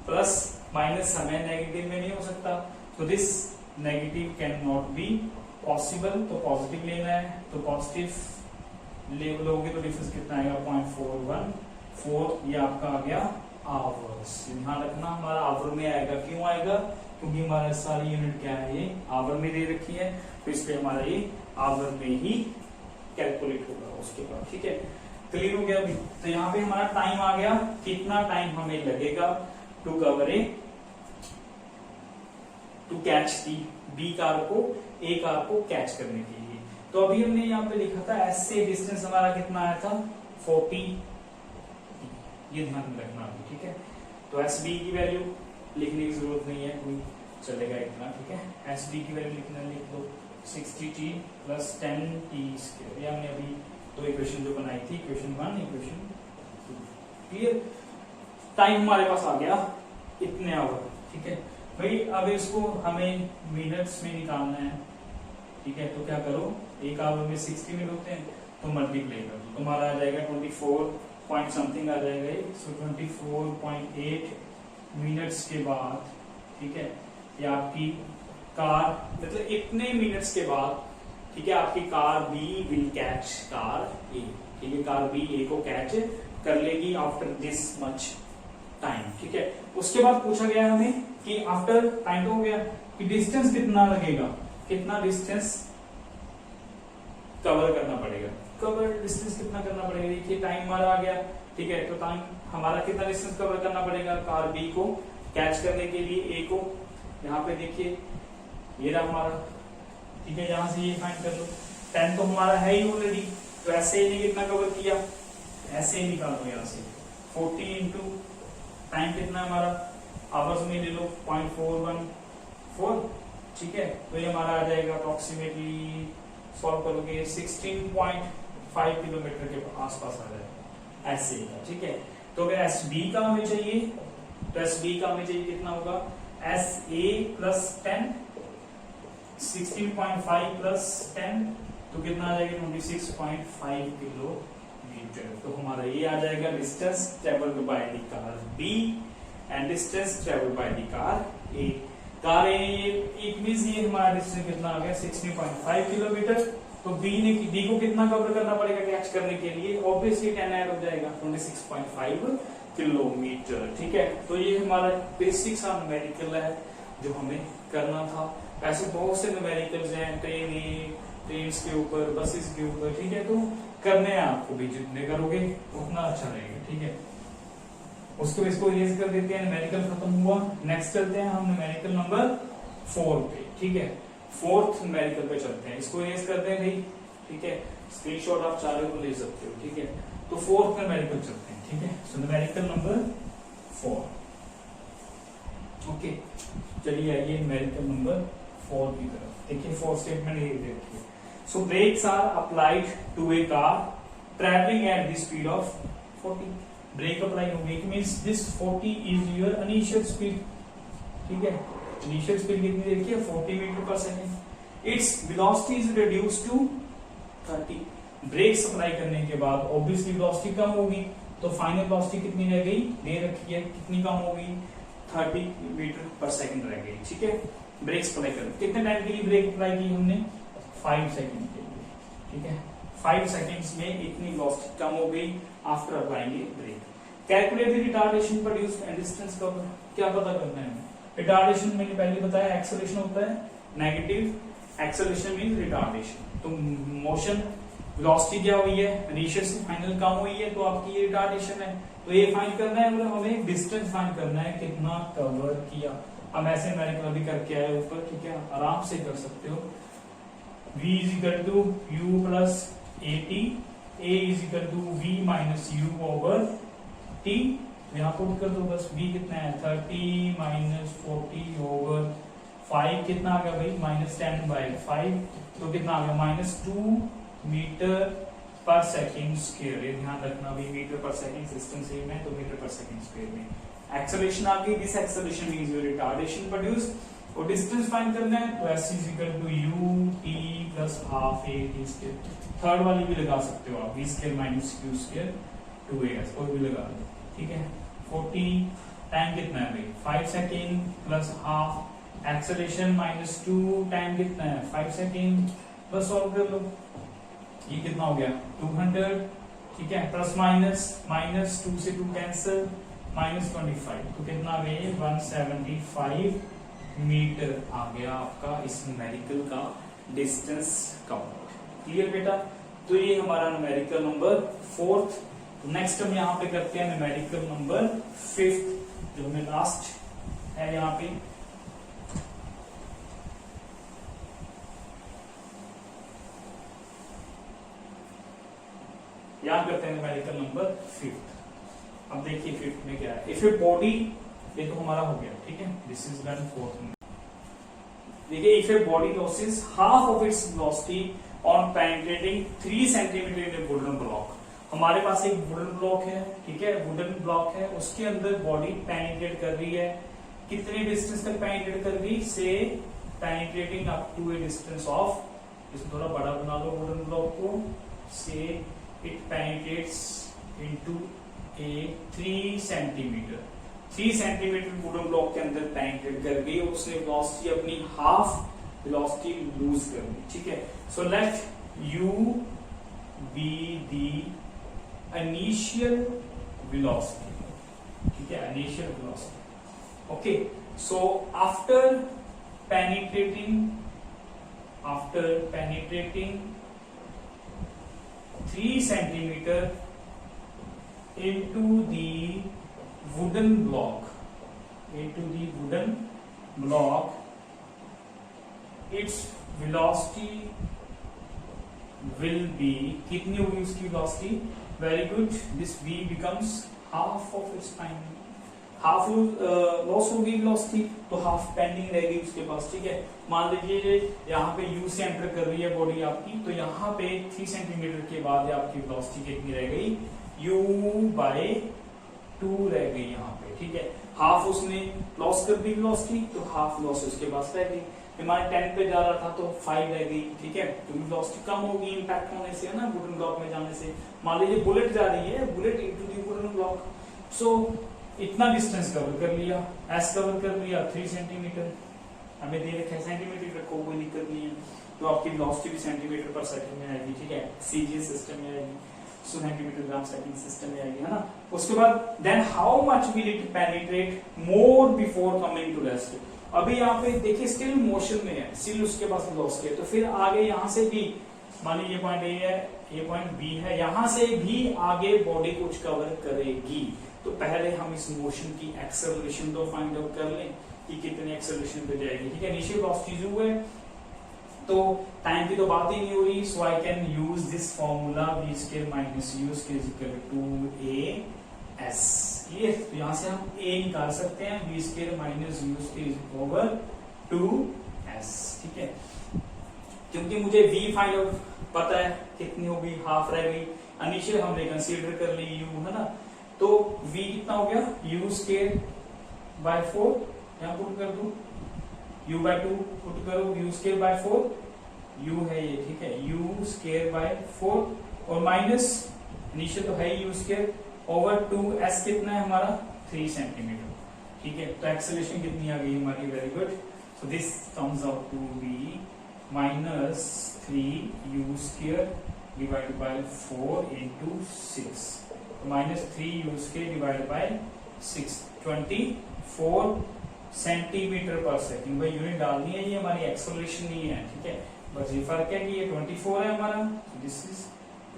प्लस माइनस समय नेगेटिव में नहीं हो सकता, तो this negative can not be possible, तो पॉजिटिव लेना है, तो पॉजिटिव ले लोगे तो डिफरेंस कितना आएगा 0.414, ये आपका आ गया आवर्स। ध्यान रखना हमारा आवर में आएगा, क्यों आएगा, क्योंकि हमारा सारी यूनिट क्या है, ये आवर में दे रखी है, तो इसलिए हमारा ये आवर में ही कैलकुलेट होगा उसके बाद, ठीक है। क्लियर हो गया अभी। तो यहाँ पे हमारा टाइम आ गया, कितना टाइम हमें लगेगा to cover to catch the B car को ए कार को कैच करने के लिए। तो अभी हमने यहाँ पे लिखा था एस से डिस्टेंस हमारा कितना आया था 40, ये ध्यान में रखना अभी, ठीक है। तो एस बी की वैल्यू लिखने की जरूरत नहीं है कोई, चलेगा इतना, ठीक है। एस बी की वैल्यू लिखना, लिख दो 60t प्लस 10t स्क्वायर। ये हमने अभी दो इक्वेशन जो बनाई थी, इक्वेशन 1 इक्वेशन 2, क्लियर। टाइम हमारे पास आ गया इतने आवर, ठीक है भाई। अब इसको हमें मिनट्स में निकालना है, ठीक है। तो क्या करो, एक आवर में 60 मिनट होते हैं, तो मल्टीप्लाई कर दो, तुम्हारा आ जाएगा 24 पॉइंट समथिंग आ जाएगा ये। सो 24.8 मिनट्स के बाद, ठीक है, ये आपकी कार, मतलब इतने मिनट्स के बाद, ठीक है, आपकी car B will catch car A, ठीक है। कार बी ए को कैच कर लेगी आफ्टर दिस मच टाइम, ठीक है। उसके बाद पूछा गया हमें कि आफ्टर टाइम तो हो गया कि डिस्टेंस कितना लगेगा, कितना डिस्टेंस कवर करना पड़ेगा, कवर डिस्टेंस कितना करना पड़ेगा। देखिए टाइम हमारा आ गया, ठीक है। तो टाइम हमारा कितना डिस्टेंस कवर करना पड़ेगा कार बी को कैच करने के लिए ए को। यहाँ पे देखिए ये रहा हमारा, ठीक है, यहां से ये फाइंड कर लो। 10 तो हमारा है ही ऑलरेडी, तो ऐसे ही कितना कवर किया, ऐसे ही निकालो यहाँ से 40 इंटू टाइम कितना हमारा आवर्स में ले लो 0.414, ठीक है। तो ये हमारा आ जाएगा अप्रोक्सीमेटली, सॉल्व करोगे 16.5 किलोमीटर के आसपास आ जाएगा, ऐसे ही, ठीक है। तो अगर एस बी का हमें चाहिए, तो एस बी का हमें चाहिए कितना होगा, एस ए प्लस 10, 16.5 प्लस 10, तो कितना आ जाएगा 26.5 किलोमीटर। तो हमारा ये आ जाएगा distance travelled by the car B and distance travelled by the car A. Car A, it means ये हमारा डिस्टेंस कितना आ गया 16.5 किलोमीटर। तो डी को कितना कवर करना पड़ेगा कैच करने के लिए, ऑब्वियसली 10 ऐड हो जाएगा 26.5 किलोमीटर, ठीक है। तो ये हमारा बेसिक सा न्यूमेरिकल है जो हमें करना था। ऐसे बहुत से न्यूमेरिकल्स हैं ट्रेन के ऊपर, बसेस के ऊपर, ठीक है। तो करने हैं आपको भी, जितने करोगे उतना अच्छा रहेगा, ठीक है। उसको इसको इरेज कर देते हैं, न्यूमेरिकल खत्म हुआ। नेक्स्ट चलते हैं हम न्यूमेरिकल नंबर 4 पे, ठीक है। फोर्थ न्यूमेरिकल पे चलते हैं, इसको इरेज करते हैं भाई, ठीक है। स्क्रीनशॉट आप चारों को ले सकते हो, ठीक है। तो फोर्थ न्यूमेरिकल चलते हैं, ठीक है। So numerical number 4, okay. चलिए आइए न्यूमेरिकल नंबर 4 की तरफ। देखिए फोर्थ स्टेटमेंट ये देखिए, so brakes are applied to a car travelling at the speed of 40। Brake apply हो गई, means this 40 is your initial speed, ठीक है। इनिशियल स्पीड कितनी देखिए 40 metre per second. It's velocity is reduced to 30। Brakes apply करने के बाद obviously velocity कम होगी, तो फाइनल वेलोसिटी कितनी रह गई, दे रखी है, कितनी कम होगी 30 मीटर पर सेकेंड रह गई, ठीक है। ब्रेक्स अप्लाई कर, कितने टाइम के लिए ब्रेक अप्लाई की हमने, 5 सेकेंड के लिए, ठीक है। 5 सेकेंड्स में इतनी वेलोसिटी कम हो गई after applying brake. Calculate the retardation produced and distance cover. क्या पता करना है, रिटार्डेशन मैंने पहले बताया एक्सेलरेशन होता है, नेगेटिव एक्सेलरेशन मींस रिटार्डेशन। तो मोशन वेलोसिटी क्या हुई है, इनिशियल से फाइनल कम हुई है, तो आपकी ये रिटार्डेशन है। तो ये फाइंड करना है, मतलब हमें डिस्टेंस फाइंड करना है, कितना कवर किया। हम ऐसे मैंने अभी करके आए ऊपर, ठीक है, आराम से कर सकते हो। v is equal to u plus at, a is equal to v minus u over t। यहाँ पुट कर दो बस, v कितना है 30 माइनस 40 ओवर 5, कितना आ गया भाई -10/5, तो कितना आ गया -2 मीटर पर सेकेंड स्क्वायर। ये ध्यान रखना भी, metre per second system same है, तो मीटर पर सेकेंड स्क्वायर में एक्सेलरेशन आ गई। This acceleration means your retardation produced. और डिस्टेंस फाइंड करना है, तो s is equal to u t plus half a t square. Third वाली भी लगा सकते हो आप, v square minus q square 2as, कोई भी लगा दो, ठीक है। 40 टाइम कितना है भाई 5 second plus half acceleration -2 time कितना है 5 सेकेंड, बस सॉल्व कर लो। ये कितना हो गया 200, ठीक है। प्लस माइनस 2 से 2 कैंसिल, -25, तो कितना आ गया 175 मीटर आ गया आपका इस न्यूमेरिकल का डिस्टेंस कवर्ड। क्लियर बेटा। तो ये हमारा न्यूमेरिकल नंबर 4th। नेक्स्ट हम यहाँ पे करते हैं न्यूमेरिकल नंबर 5th, जो हमें लास्ट है यहाँ पे। याद करते हैं न्यूमेरिकल नंबर 5th। अब देखिए फिफ्थ में क्या है, इफ ए बॉडी, ये तो हमारा हो गया, ठीक है, दिस इज डन फोर्थ में। देखिए if a body losses half of its velocity on penetrating 3 centimetre in A wooden block, हमारे पास एक वुडन ब्लॉक है, ठीक है, वुडन ब्लॉक है, उसके अंदर बॉडी पेनिट्रेट कर रही है, कितने डिस्टेंस तक पेनिट्रेट कर रही, से penetrating up to a distance of, इसको थोड़ा बड़ा बना लो वुडन ब्लॉक को, से it penetrates into a 3 centimetre, 3 centimetre wooden block के अंदर पेनिट्रेट कर गई और उसने वेलोसिटी अपनी हाफ वेलोसिटी लूज कर दी, ठीक है। So let you be the initial velocity, ठीक है, initial velocity, okay. So after penetrating 3 centimeter into the wooden block, its velocity will be, कितनी होगी उसकी velocity, very good, this v becomes half of its time, half loss होगी velocity, तो half pending रहेगी उसके पास, ठीक है। मान लीजिए यहाँ पे u से एंटर कर रही है बॉडी आपकी, तो यहाँ पे 3 सेंटीमीटर के बाद आपकी वेलोसिटी कितनी रह गई, u/2 रह गई यहाँ पे, ठीक है। हाफ उसने लॉस कर दी वेलोसिटी, तो हाफ लॉस उसके पास रह गई, हमारे 10 पे जा रहा था तो 5 रह गई, ठीक है, क्योंकि वेलोसिटी कम होगी इंपैक्ट होने से, है ना, वुडन ब्लॉक में जाने से। मान लीजिए बुलेट जा रही है, bullet into the wooden block, so इतना डिस्टेंस कवर कर लिया, एस कवर कर लिया 3 सेंटीमीटर, हमें दे रखा है सेंटीमीटर रखो, कोई दिक्कत नहीं है, तो आपकी वेलोसिटी भी सेंटीमीटर पर सेकंड में आएगी, ठीक है, सीजीएस सिस्टम में आएगी, सेंटीमीटर ग्राम सेकंड सिस्टम में आएगी, है ना। उसके बाद then how much will it penetrate more before coming to rest, अभी यहाँ पे देखिए स्टिल मोशन में है, स्टिल उसके पास वेलोसिटी है, तो फिर आगे यहाँ से भी, मान लीजिए पॉइंट ए है, ये पॉइंट बी है, यहाँ से भी आगे बॉडी कुछ कवर करेगी, तो पहले हम इस मोशन की एक्सेलरेशन तो फाइंड आउट कर लें कि कितने एक्सेलरेशन पे जाएगी, ठीक है। इनिशियल वेलोसिटी जो है, तो टाइम की तो बात ही नहीं हो रही, so I can use this formula v square minus u square is equal to as, clear. तो यहां से हम a निकाल सकते हैं, v square minus u square is over 2s, ठीक है, क्योंकि मुझे v फाइंड आउट पता है कितनी होगी, हाफ रह गई, इनिशियल हमने कंसीडर कर ली u, है ना, तो v कितना हो गया, u स्क्वायर बाय 4, यहां पुट कर दूं, u/2 पुट करो, u स्क्वायर बाय 4, u है ये, ठीक है, u स्क्वायर बाय 4 और माइनस इनिशियल तो है u स्क्वायर ओवर 2s कितना है हमारा 3 सेंटीमीटर, ठीक है। तो एक्सेलरेशन कितनी आ गई हमारी, very good, so this comes out to be minus 3u square divided by 4 into 6, minus 3u square divided by 6, 24 centimetre per second, भाई यूनिट डालनी है, ये हमारी एक्सेलरेशन नहीं है, ठीक है, बस ये फर्क है कि ये 24 है हमारा, दिस इज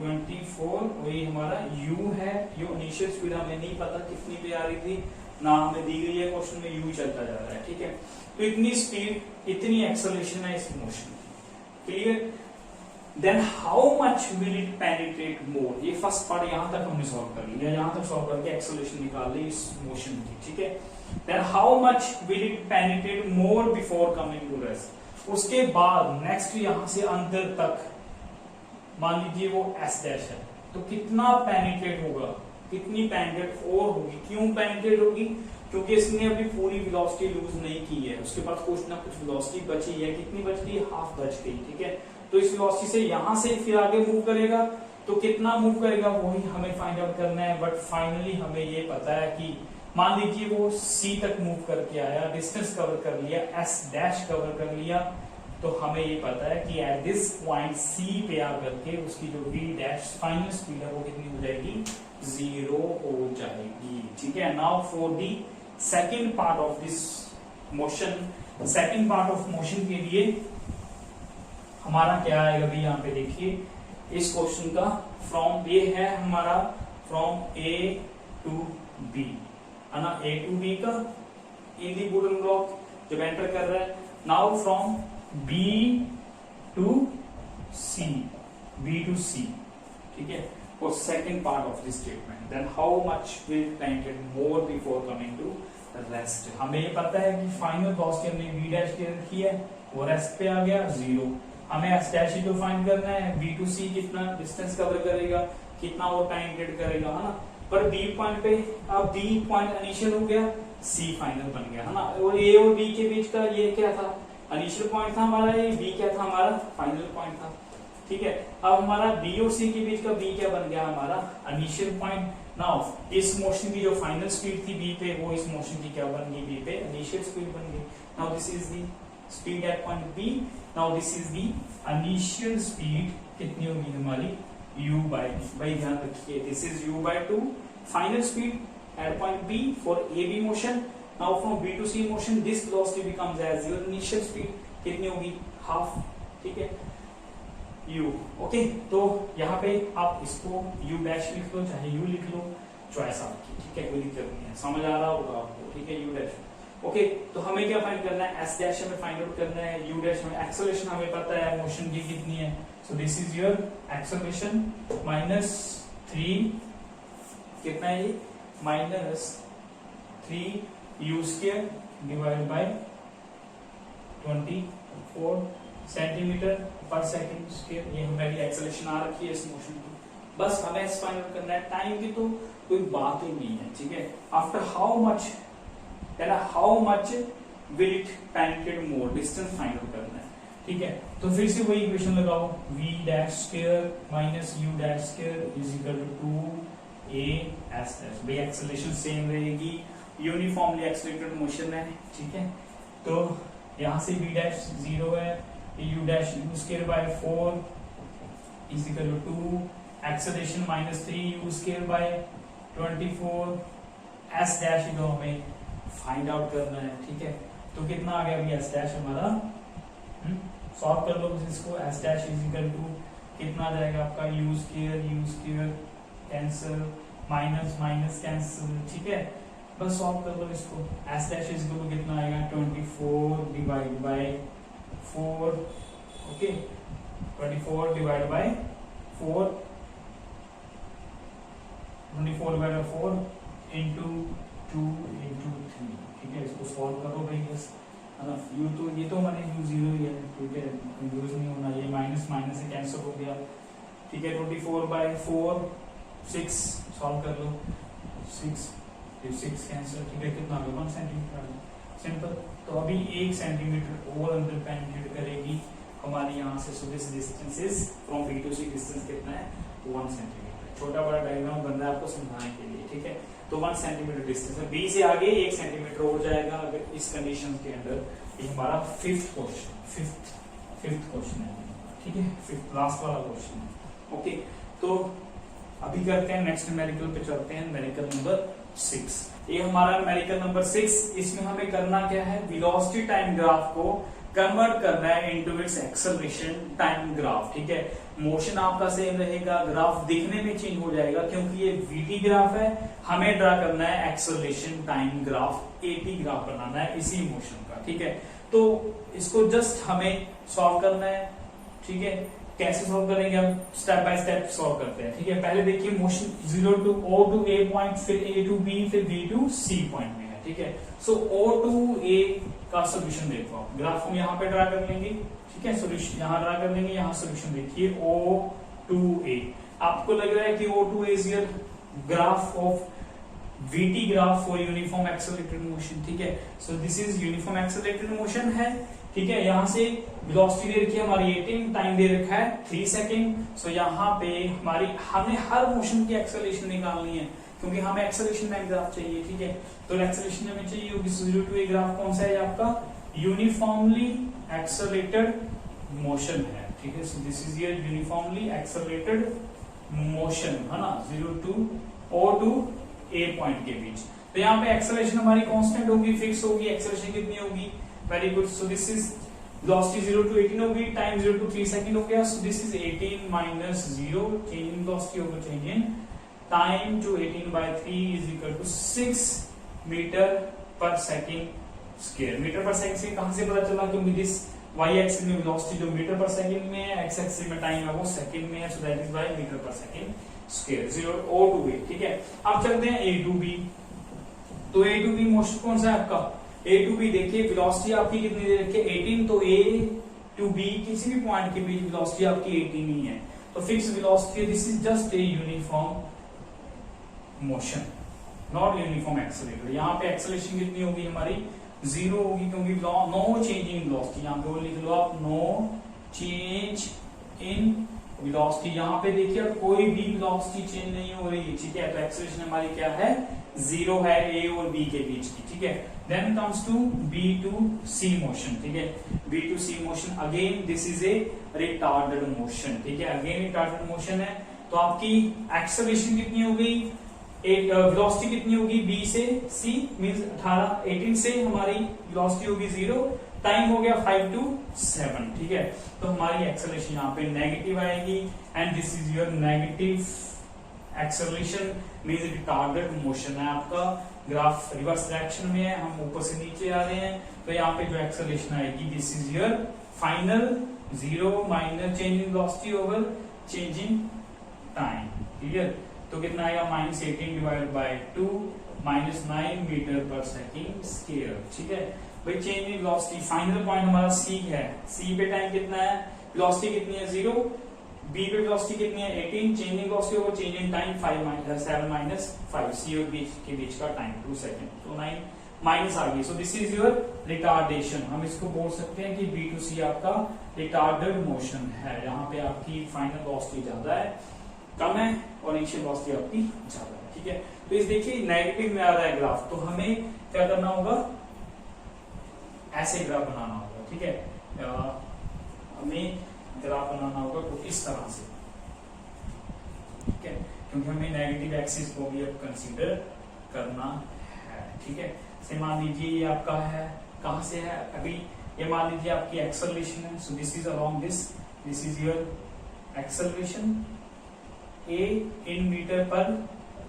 24, वही हमारा u है, यो इनिशियल स्पीड हमें नहीं पता कितनी पे आ रही थी, ना हमें दी गई है क्वेश्चन में, u चलता जा रहा है, ठीक है। तो इतनी स्पीड, इतनी एक्सेलरेशन है इस मोशन की, clear. Then how much will it penetrate more, ये फर्स्ट पार्ट यहां तक हमने सॉल्व कर लिया, यहां तक सॉल्व करके एक्सेलरेशन निकाल ली इस मोशन की, ठीक है। Then how much will it penetrate more before coming to rest, उसके बाद नेक्स्ट यहां से अंदर तक, मान लीजिए वो s डैश है, तो कितना पेनिट्रेट होगा, कितनी पेनिट्रेट और होगी, क्यों पेनिट्रेट होगी, क्योंकि इसने अभी पूरी वेलोसिटी लूज नहीं की है, उसके पास कुछ ना कुछ वेलोसिटी बची है, कितनी बच गई, हाफ बच गई, ठीक है। तो इस वेलोसिटी से यहां से फिर आगे मूव करेगा, तो कितना मूव करेगा वही हमें फाइंड आउट करना है, बट फाइनली हमें ये पता है कि मान लीजिए वो c तक मूव करके आया, डिस्टेंस कवर कर लिया, s डैश कवर कर लिया, तो हमें ये पता है कि एट दिस पॉइंट c पे आकर के उसकी जो v डैश फाइनल स्पीड है वो कितनी हो जाएगी, 0 हो जाएगी, ठीक है। Now for the second part of this motion, second part of motion के लिए हमारा क्या आएगा भी, यहाँ पे देखिए इस क्वेश्चन का फ्रॉम ए है हमारा, फ्रॉम ए टू बी, है ना, ए टू बी का इन दी वुडन ब्लॉक जब एंटर कर रहा है, नाउ फ्रॉम बी टू सी, ठीक है। for second part of this statement, then how much will planted more before coming to the rest? हमें ये पता है कि फाइनल वेलोसिटी हमने v डैश की रखी है और s पे आ गया 0। हमें s डैश ही तो फाइंड करना है, v to c कितना डिस्टेंस कवर करेगा, कितना वो पेनिट्रेट करेगा, है ना। पर b पॉइंट पे अब b पॉइंट इनिशियल हो गया, c फाइनल बन गया, है ना। और a और b के बीच का ये क्या था, इनिशियल पॉइंट था हमारा, ये b क्या था हमारा, फाइनल पॉइंट था, ठीक है। अब हमारा b और c के बीच का b क्या बन गया हमारा, इनिशियल पॉइंट। नाउ इस मोशन की जो फाइनल स्पीड थी b पे, वो इस मोशन की क्या बन गई, b पे इनिशियल स्पीड बन गई। Now this is the speed at point b, now this is the initial speed कितनी होगी हमारी, u by v। भाई ध्यान रखिए, this is u by 2 final speed at point b for AB motion. Now from b to c motion this velocity becomes as your initial speed, कितनी होगी, half, ठीक है, u। ओके, तो यहाँ पे आप इसको u डैश लिख लो, चाहे u लिख लो, चॉइस आपकी, ठीक है, कोई दिक्कत नहीं है, समझ आ रहा होगा आपको, ठीक है, u डैश। ओके, तो हमें क्या फाइंड करना है, s डैश हमें फाइंड आउट करना है, u डैश हमें एक्सेलरेशन हमें पता है मोशन की कितनी है, so this is your acceleration minus 3 कितना है ये, minus 3 u square divide by 24 centimetre per second square. ये हमारी एक्सेलरेशन आ रखी है इस मोशन की, बस हमें फाइंड आउट करना है। टाइम की तो कोई बात ही नहीं है, ठीक है। आफ्टर हाउ मच, यानी how much will it penetrate more, distance find out करना है, ठीक है। तो फिर से वही इक्वेशन लगाओ, v dash square minus u dash square is equal to 2a s dash. भाई एक्सेलरेशन सेम रहेगी, यूनिफॉर्मली एक्सेलरेटेड मोशन है, ठीक है। तो यहाँ से v डैश 0 है, u dash u square by 4 is equal to 2, acceleration minus 3 u square by 24 s dash को हमें फाइंड आउट करना है, ठीक है। तो कितना आ गया अभी s डैश हमारा, सॉल्व कर लो इसको, s dash is equal to कितना आ जाएगा आपका, u square cancel, minus minus cancel, ठीक है। बस सॉल्व कर लो इसको, s dash is equal to कितना आएगा, 24 divide by 4, okay, 24 divide by 4, 24 divide by 4 into 2 into 3, ठीक है। इसको सॉल्व करो भाई, बस, है ना। u तो ये तो हमारे u 0 ही है, ठीक है, कंफ्यूज नहीं होना, ये माइनस माइनस से कैंसिल हो गया, ठीक है। 24 बाय 4 6, सॉल्व कर लो, 6 कैंसिल, ठीक है, कितना आ गया, 1 सेंटीमीटर, सिंपल। तो अभी 1 सेंटीमीटर और अंदर पेनिट्रेट करेगी हमारी यहाँ से, so this distance is from b to c, distance कितना है, 1 सेंटीमीटर। छोटा बड़ा डायग्राम बन रहा है आपको समझाने के लिए, ठीक है। तो 1 सेंटीमीटर डिस्टेंस है, b से आगे 1 सेंटीमीटर हो जाएगा अगर इस कंडीशन के अंदर। ये हमारा फिफ्थ क्वेश्चन है, ठीक है, फिफ्थ लास्ट वाला क्वेश्चन है, ओके। तो अभी करते हैं नेक्स्ट न्यूमेरिकल पे, चलते हैं न्यूमेरिकल नंबर 6। ये हमारा न्यूमेरिकल नंबर 6, इसमें हमें करना क्या है, वेलोसिटी टाइम ग्राफ को कन्वर्ट करना है into its acceleration time graph, ठीक है। मोशन आपका सेम रहेगा, ग्राफ दिखने में चेंज हो जाएगा क्योंकि ये वीटी ग्राफ है, हमें ड्रा करना है acceleration time graph, AT graph बनाना है इसी मोशन का, ठीक है। तो इसको जस्ट हमें सॉल्व करना है, ठीक है। कैसे सॉल्व करेंगे हम, स्टेप बाय स्टेप सॉल्व करते हैं, ठीक है। पहले देखिए motion 0 to O to A point, फिर A टू B, फिर B टू C पॉइंट में है, ठीक है। सो O टू A का सोल्यूशन देखो आप, ग्राफ हम यहाँ पे ड्रा कर लेंगे, ठीक है, सोल्यूशन यहाँ ड्रा कर लेंगे, यहाँ सोल्यूशन देखिए O टू A। आपको लग रहा है कि O to A is your graph of VT graph for uniform accelerated motion, ठीक है। So this is uniform accelerated motion है, ठीक है। यहाँ से वेलोसिटी दे रखी है हमारी 18, टाइम दे रखा है 3 सेकेंड। सो यहाँ पे हमें हर मोशन की एक्सेलरेशन निकालनी है क्योंकि हमें एक्सेलरेशन टाइम ग्राफ चाहिए, ठीक है। तो एक्सेलरेशन हमें चाहिए होगी 0 टू A ग्राफ कौन सा है आपका, यूनिफॉर्मली एक्सेलरेटेड मोशन है, ठीक है। So this is your uniformly accelerated motion, है ना, 0 to O to A point के बीच। तो यहाँ पे एक्सेलरेशन हमारी कांस्टेंट होगी, फिक्स होगी, एक्सेलरेशन कितनी होगी, very good. So this is velocity 0 to 18 होगी, टाइम 0 टू 3 सेकंड हो गया। So this is 18 minus 0, change in velocity होगा change in time to 18 by 3 is equal to 6 metre per second square. Metre per second से कहां से पता चला, क्योंकि दिस y एक्सिस में वेलोसिटी जो मीटर पर सेकंड में है, x एक्सिस में टाइम है वो सेकंड में है, so that is by metre per second square, 0 O to A, ठीक है। अब चलते हैं A to B। तो A to B मोशन कौन सा है आपका? A to B देखिए वेलोसिटी आपकी कितनी दे रखी है 18, तो A to B किसी भी पॉइंट के बीच वेलोसिटी आपकी 18 ही है, तो fix velocity, this is just a uniform motion, not uniform accelerator. यहाँ पे एक्सेलरेशन कितनी होगी हमारी 0 होगी, क्योंकि नो चेंज इन वेलोसिटी, यहाँ पे वो लिख लो आप नो चेंज इन वेलोसिटी। यहाँ पे देखिए कोई भी वेलोसिटी चेंज नहीं हो रही है, ठीक है, तो एक्सेलरेशन हमारी क्या है 0 है A और B के बीच की, ठीक है। Then comes to B to C motion, ठीक है, B to C motion, again this is a retarded motion, ठीक है, अगेन रिटार्डेड मोशन है। तो आपकी एक्सेलरेशन कितनी हो गई, वेलोसिटी कितनी होगी B से C मींस 18 से हमारी वेलोसिटी होगी 0, टाइम हो गया 5 to 7, ठीक है। तो हमारी एक्सेलरेशन यहाँ पे नेगेटिव आएगी, and this is your negative acceleration means retarded motion है आपका। ग्राफ रिवर्स डायरेक्शन में है, हम ऊपर से नीचे आ रहे हैं, तो यहाँ पे जो एक्सेलरेशन आएगी this is your final 0 minus change in velocity over change in time, clear. तो कितना आएगा -18 divided by 2 -9 metre per second square, ठीक है। भाई change in velocity, final point हमारा C है, C पे टाइम कितना है, वेलोसिटी कितनी है 0, B पे वेलोसिटी कितनी है 18, change in velocity over change in time 7 minus 5, C और B के बीच का टाइम 2 सेकंड, तो 9 माइनस आ गई। सो दिस इज योर रिटार्डेशन, हम इसको बोल सकते हैं कि B to C आपका रिटार्डेड मोशन है। यहाँ पे आपकी फाइनल वेलोसिटी ज्यादा है, कम है, और इनिशियल वेलोसिटी आपकी ज्यादा है, ठीक है। तो इस देखिए नेगेटिव में आ रहा है ग्राफ, तो हमें क्या करना होगा, ऐसे ग्राफ बनाना होगा, ठीक है, हमें ग्राफ बनाना होगा तो इस तरह से, ठीक है, क्योंकि हमें नेगेटिव एक्सिस को भी अब कंसीडर करना है, ठीक है। से मान लीजिए ये आपका है, कहां से है, अभी ये मान लीजिए आपकी एक्सेलरेशन है, so this is along this is your acceleration A in metre per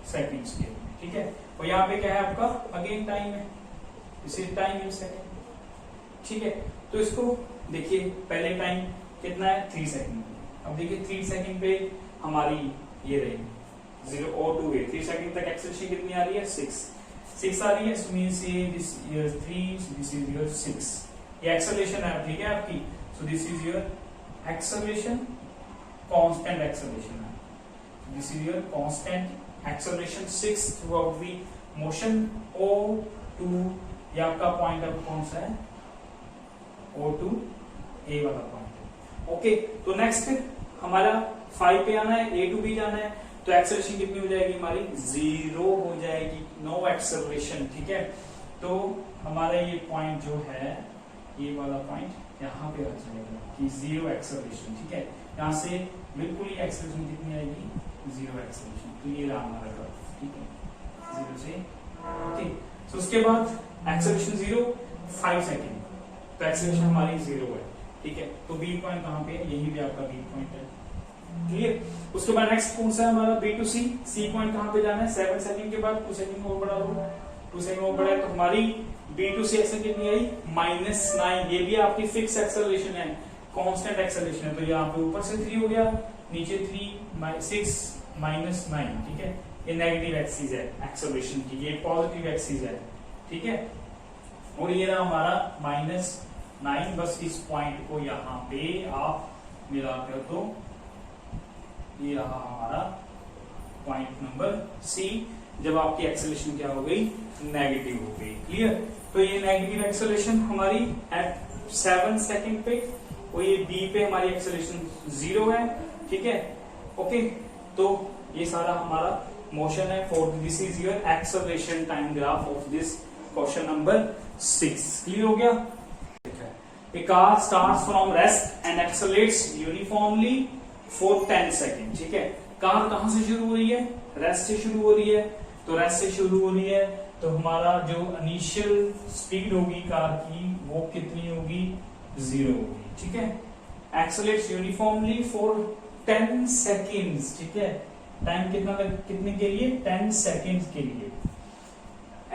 second square, ठीक है। और यहाँ पे क्या है आपका अगेन टाइम है, this is time in second, ठीक है। तो इसको देखिए पहले टाइम कितना है 3 सेकंड, अब देखिए 3 सेकंड पे हमारी ये रही 0 O to A, 3 सेकंड तक एक्सेलरेशन कितनी आ रही है 6 आ रही है, सो मींस ये this your 3, this is your 6, ये एक्सेलरेशन है, ठीक है आपकी। So this is your acceleration, constant acceleration है, this is your constant acceleration 6 throughout the motion. O to ये आपका पॉइंट अब कौन सा है, O to A वाला पॉइंट, ओके। तो नेक्स्ट हमारा 5 पे आना है, A to B जाना है, तो एक्सेलरेशन कितनी हो जाएगी हमारी 0 हो जाएगी, नो एक्सेलरेशन, ठीक है। तो हमारा ये पॉइंट जो है, ये वाला पॉइंट यहाँ पे आ जाएगा कि 0 एक्सेलरेशन, ठीक है। यहाँ से बिल्कुल ही एक्सेलरेशन कितनी आएगी 0 एक्सेलरेशन, तो ये रहा हमारा ग्राफ, ठीक है, 0 से, ओके। तो उसके बाद एक्सेलरेशन 0 5 सेकेंड, तो एक्सेलरेशन हमारी 0 है, ठीक है। तो बी पॉइंट कहाँ पे है, यही भी आपका बी पॉइंट है, क्लियर। उसके बाद नेक्स्ट कौन सा है हमारा B to C, C point कहाँ पे जाना है 7 सेकंड के बाद, 2 सेकंड और बढ़ा लो, 2 सेकंड और बढ़ा है, तो हमारी B to C एक्सेलरेशन कितनी आई -9, ये भी आपकी फिक्स एक्सेलरेशन है, कांस्टेंट एक्सेलरेशन है, तो यहाँ पे ऊपर से 3 हो गया, नीचे 3 6 -9, ठीक है। ये नेगेटिव एक्सिस है एक्सेलरेशन की, ये पॉजिटिव एक्सिस है, ठीक है। और ये रहा हमारा -9, बस इस पॉइंट को यहाँ पे आप मिलाकर दो, ये रहा हमारा पॉइंट नंबर C, जब आपकी एक्सेलरेशन क्या हो गई नेगेटिव हो गई, क्लियर। तो ये नेगेटिव एक्सेलरेशन हमारी एट 7 सेकंड पे, और ये B पे हमारी एक्सेलरेशन 0 है, ठीक है, ओके। तो ये सारा हमारा मोशन है for this is your acceleration time graph of this question number 6, clear हो गया। A car starts from rest and accelerates uniformly for 10 second, ठीक है। कार कहां से शुरू हो रही है, रेस्ट से शुरू हो रही है, तो रेस्ट से शुरू हो रही है, तो हमारा जो इनिशियल स्पीड होगी कार की वो कितनी होगी 0 होगी, ठीक है। एक्सेलरेट्स यूनिफॉर्मली फॉर 10 सेकेंड्स, ठीक है। टाइम कितने के लिए 10 सेकेंड्स के लिए।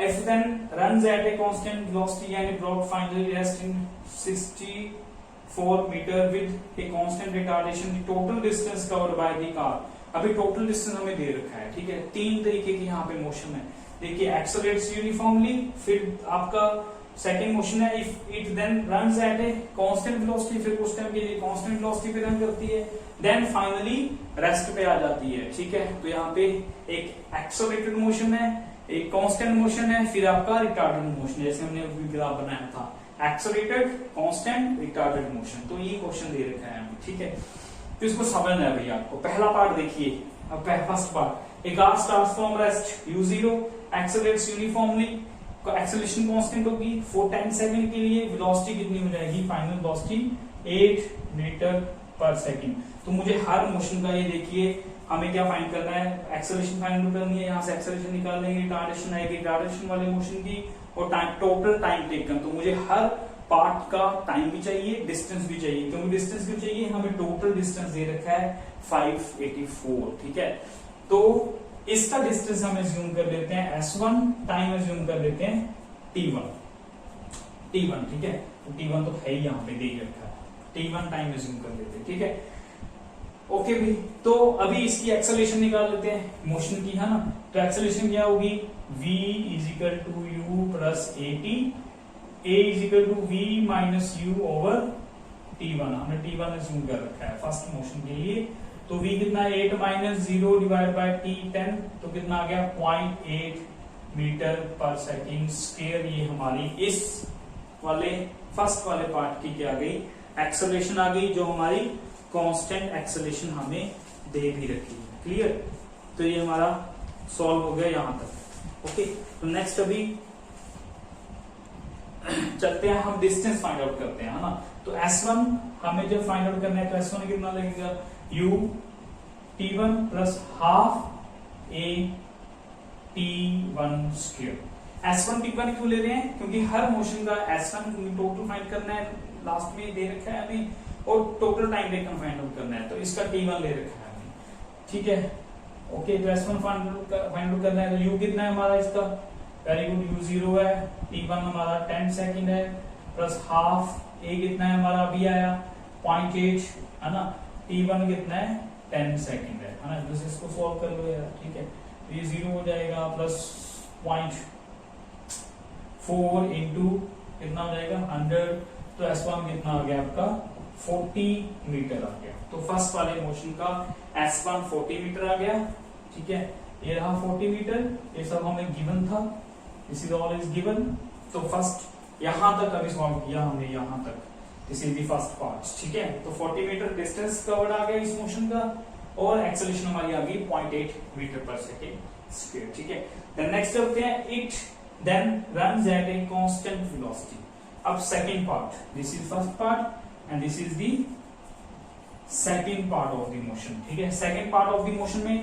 F then runs at a constant velocity and brought finally rest in 64 meter with a constant retardation. The total distance covered by the car अभी टोटल डिस्टेंस हमें दे रखा है, ठीक है। 3 तरीके की यहाँ पे मोशन है। देखिए एक्सेलरेट्स यूनिफॉर्मली, फिर आपका सेकंड मोशन है if it then runs at a constant velocity, फिर कुछ टाइम के लिए कांस्टेंट वेलोसिटी पे रन करती है, देन फाइनली रेस्ट पे आ जाती है, ठीक है। तो यहाँ पे एक एक्सेलरेटेड मोशन है, एक कांस्टेंट मोशन है, फिर आपका रिटार्डेड मोशन, जैसे हमने अभी ग्राफ बनाया था, एक्सेलरेटेड, कांस्टेंट, रिटार्डेड मोशन। तो ये क्वेश्चन दे रखा है हमें, ठीक है। तो इसको समझना है भैया आपको। पहला पार्ट देखिए, अब first part, A car starts from rest u0, accelerates uniformly, acceleration constant होगी फॉर 10 सेकंड के लिए, वेलोसिटी कितनी हो जाएगी, final velocity 8 metre per second. तो मुझे हर मोशन का ये देखिए हमें क्या फाइंड करना है, एक्सेलरेशन फाइंड करनी है, यहाँ से एक्सेलरेशन निकाल लेंगे, रिटार्डेशन आएगी रिटार्डेशन वाले मोशन की, और टाइम, टोटल टाइम टेकन। तो मुझे हर पार्ट का टाइम भी चाहिए, डिस्टेंस भी चाहिए। क्योंकि डिस्टेंस क्यों चाहिए, हमें टोटल डिस्टेंस दे रखा है 584, ठीक है। तो इसका डिस्टेंस हम एज्यूम कर लेते हैं S1, टाइम एज्यूम कर लेते हैं T1, ठीक है। तो T1 तो है ही यहाँ पे दे रखा है, T1 टाइम एज्यूम कर लेते हैं, ठीक है। ओके भाई, तो अभी इसकी एक्सेलरेशन निकाल लेते हैं मोशन की, है ना। तो एक्सेलरेशन क्या होगी, v is equal to u plus at, a is equal to v minus u over T1, हमने T1 एज्यूम कर रखा है फर्स्ट मोशन के लिए। तो v कितना, 8 माइनस 0 डिवाइड बाय t 10, तो कितना आ गया 0.8 मीटर पर सेकंड स्क्वायर। ये हमारी इस वाले फर्स्ट वाले पार्ट की क्या आ गई, एक्सेलरेशन आ गई, जो हमारी कांस्टेंट एक्सेलरेशन हमें दे भी रखी है। क्लियर, तो ये हमारा सॉल्व हो गया यहां तक। ओके, तो नेक्स्ट अभी चलते हैं, हम डिस्टेंस फाइंड आउट करते हैं, है ना। तो S1 हमें जब फाइंड आउट करना है तो S1 कितना लगेगा, u T1 plus half a T1 square. S1 T1 क्यों ले रहे हैं, क्योंकि हर मोशन का S1 टोटल फाइंड करना है, लास्ट में दे रखा है हमें, और total time taken find out करना है, तो इसका T1 ले रखा है हमें, ठीक है। ओके, तो S1 फाइंड आउट करना है, तो u कितना है हमारा इसका, वेरी गुड, u0 है, T1 हमारा 10 सेकंड है, प्लस हाफ a कितना है हमारा, अभी आया 0.8, है ना। T1 कितना है 10 सेकंड है ना। बस इसको सॉल्व कर लो यार, ठीक है। तो ये 0 हो जाएगा, प्लस 0.4 इंटू कितना हो जाएगा 100, तो S1 कितना आ गया आपका 40 मीटर आ गया। तो फर्स्ट वाले मोशन का S1 40 मीटर आ गया, ठीक है। ये रहा 40 मीटर, ये सब हमें गिवन था, this is all is given. तो फर्स्ट यहां तक अभी सॉल्व किया हमने, यहां तक, this is the first part, ठीक है। तो 40 मीटर डिस्टेंस कवर्ड आ गया इस मोशन का, और एक्सेलरेशन हमारी आ गई 0.8 मीटर पर सेकंड स्क्वायर, ठीक है। देन नेक्स्ट करते हैं, it then runs at a constant velocity. अब second part, this is first part and this is the second part of the motion, ठीक है। Second part of the motion में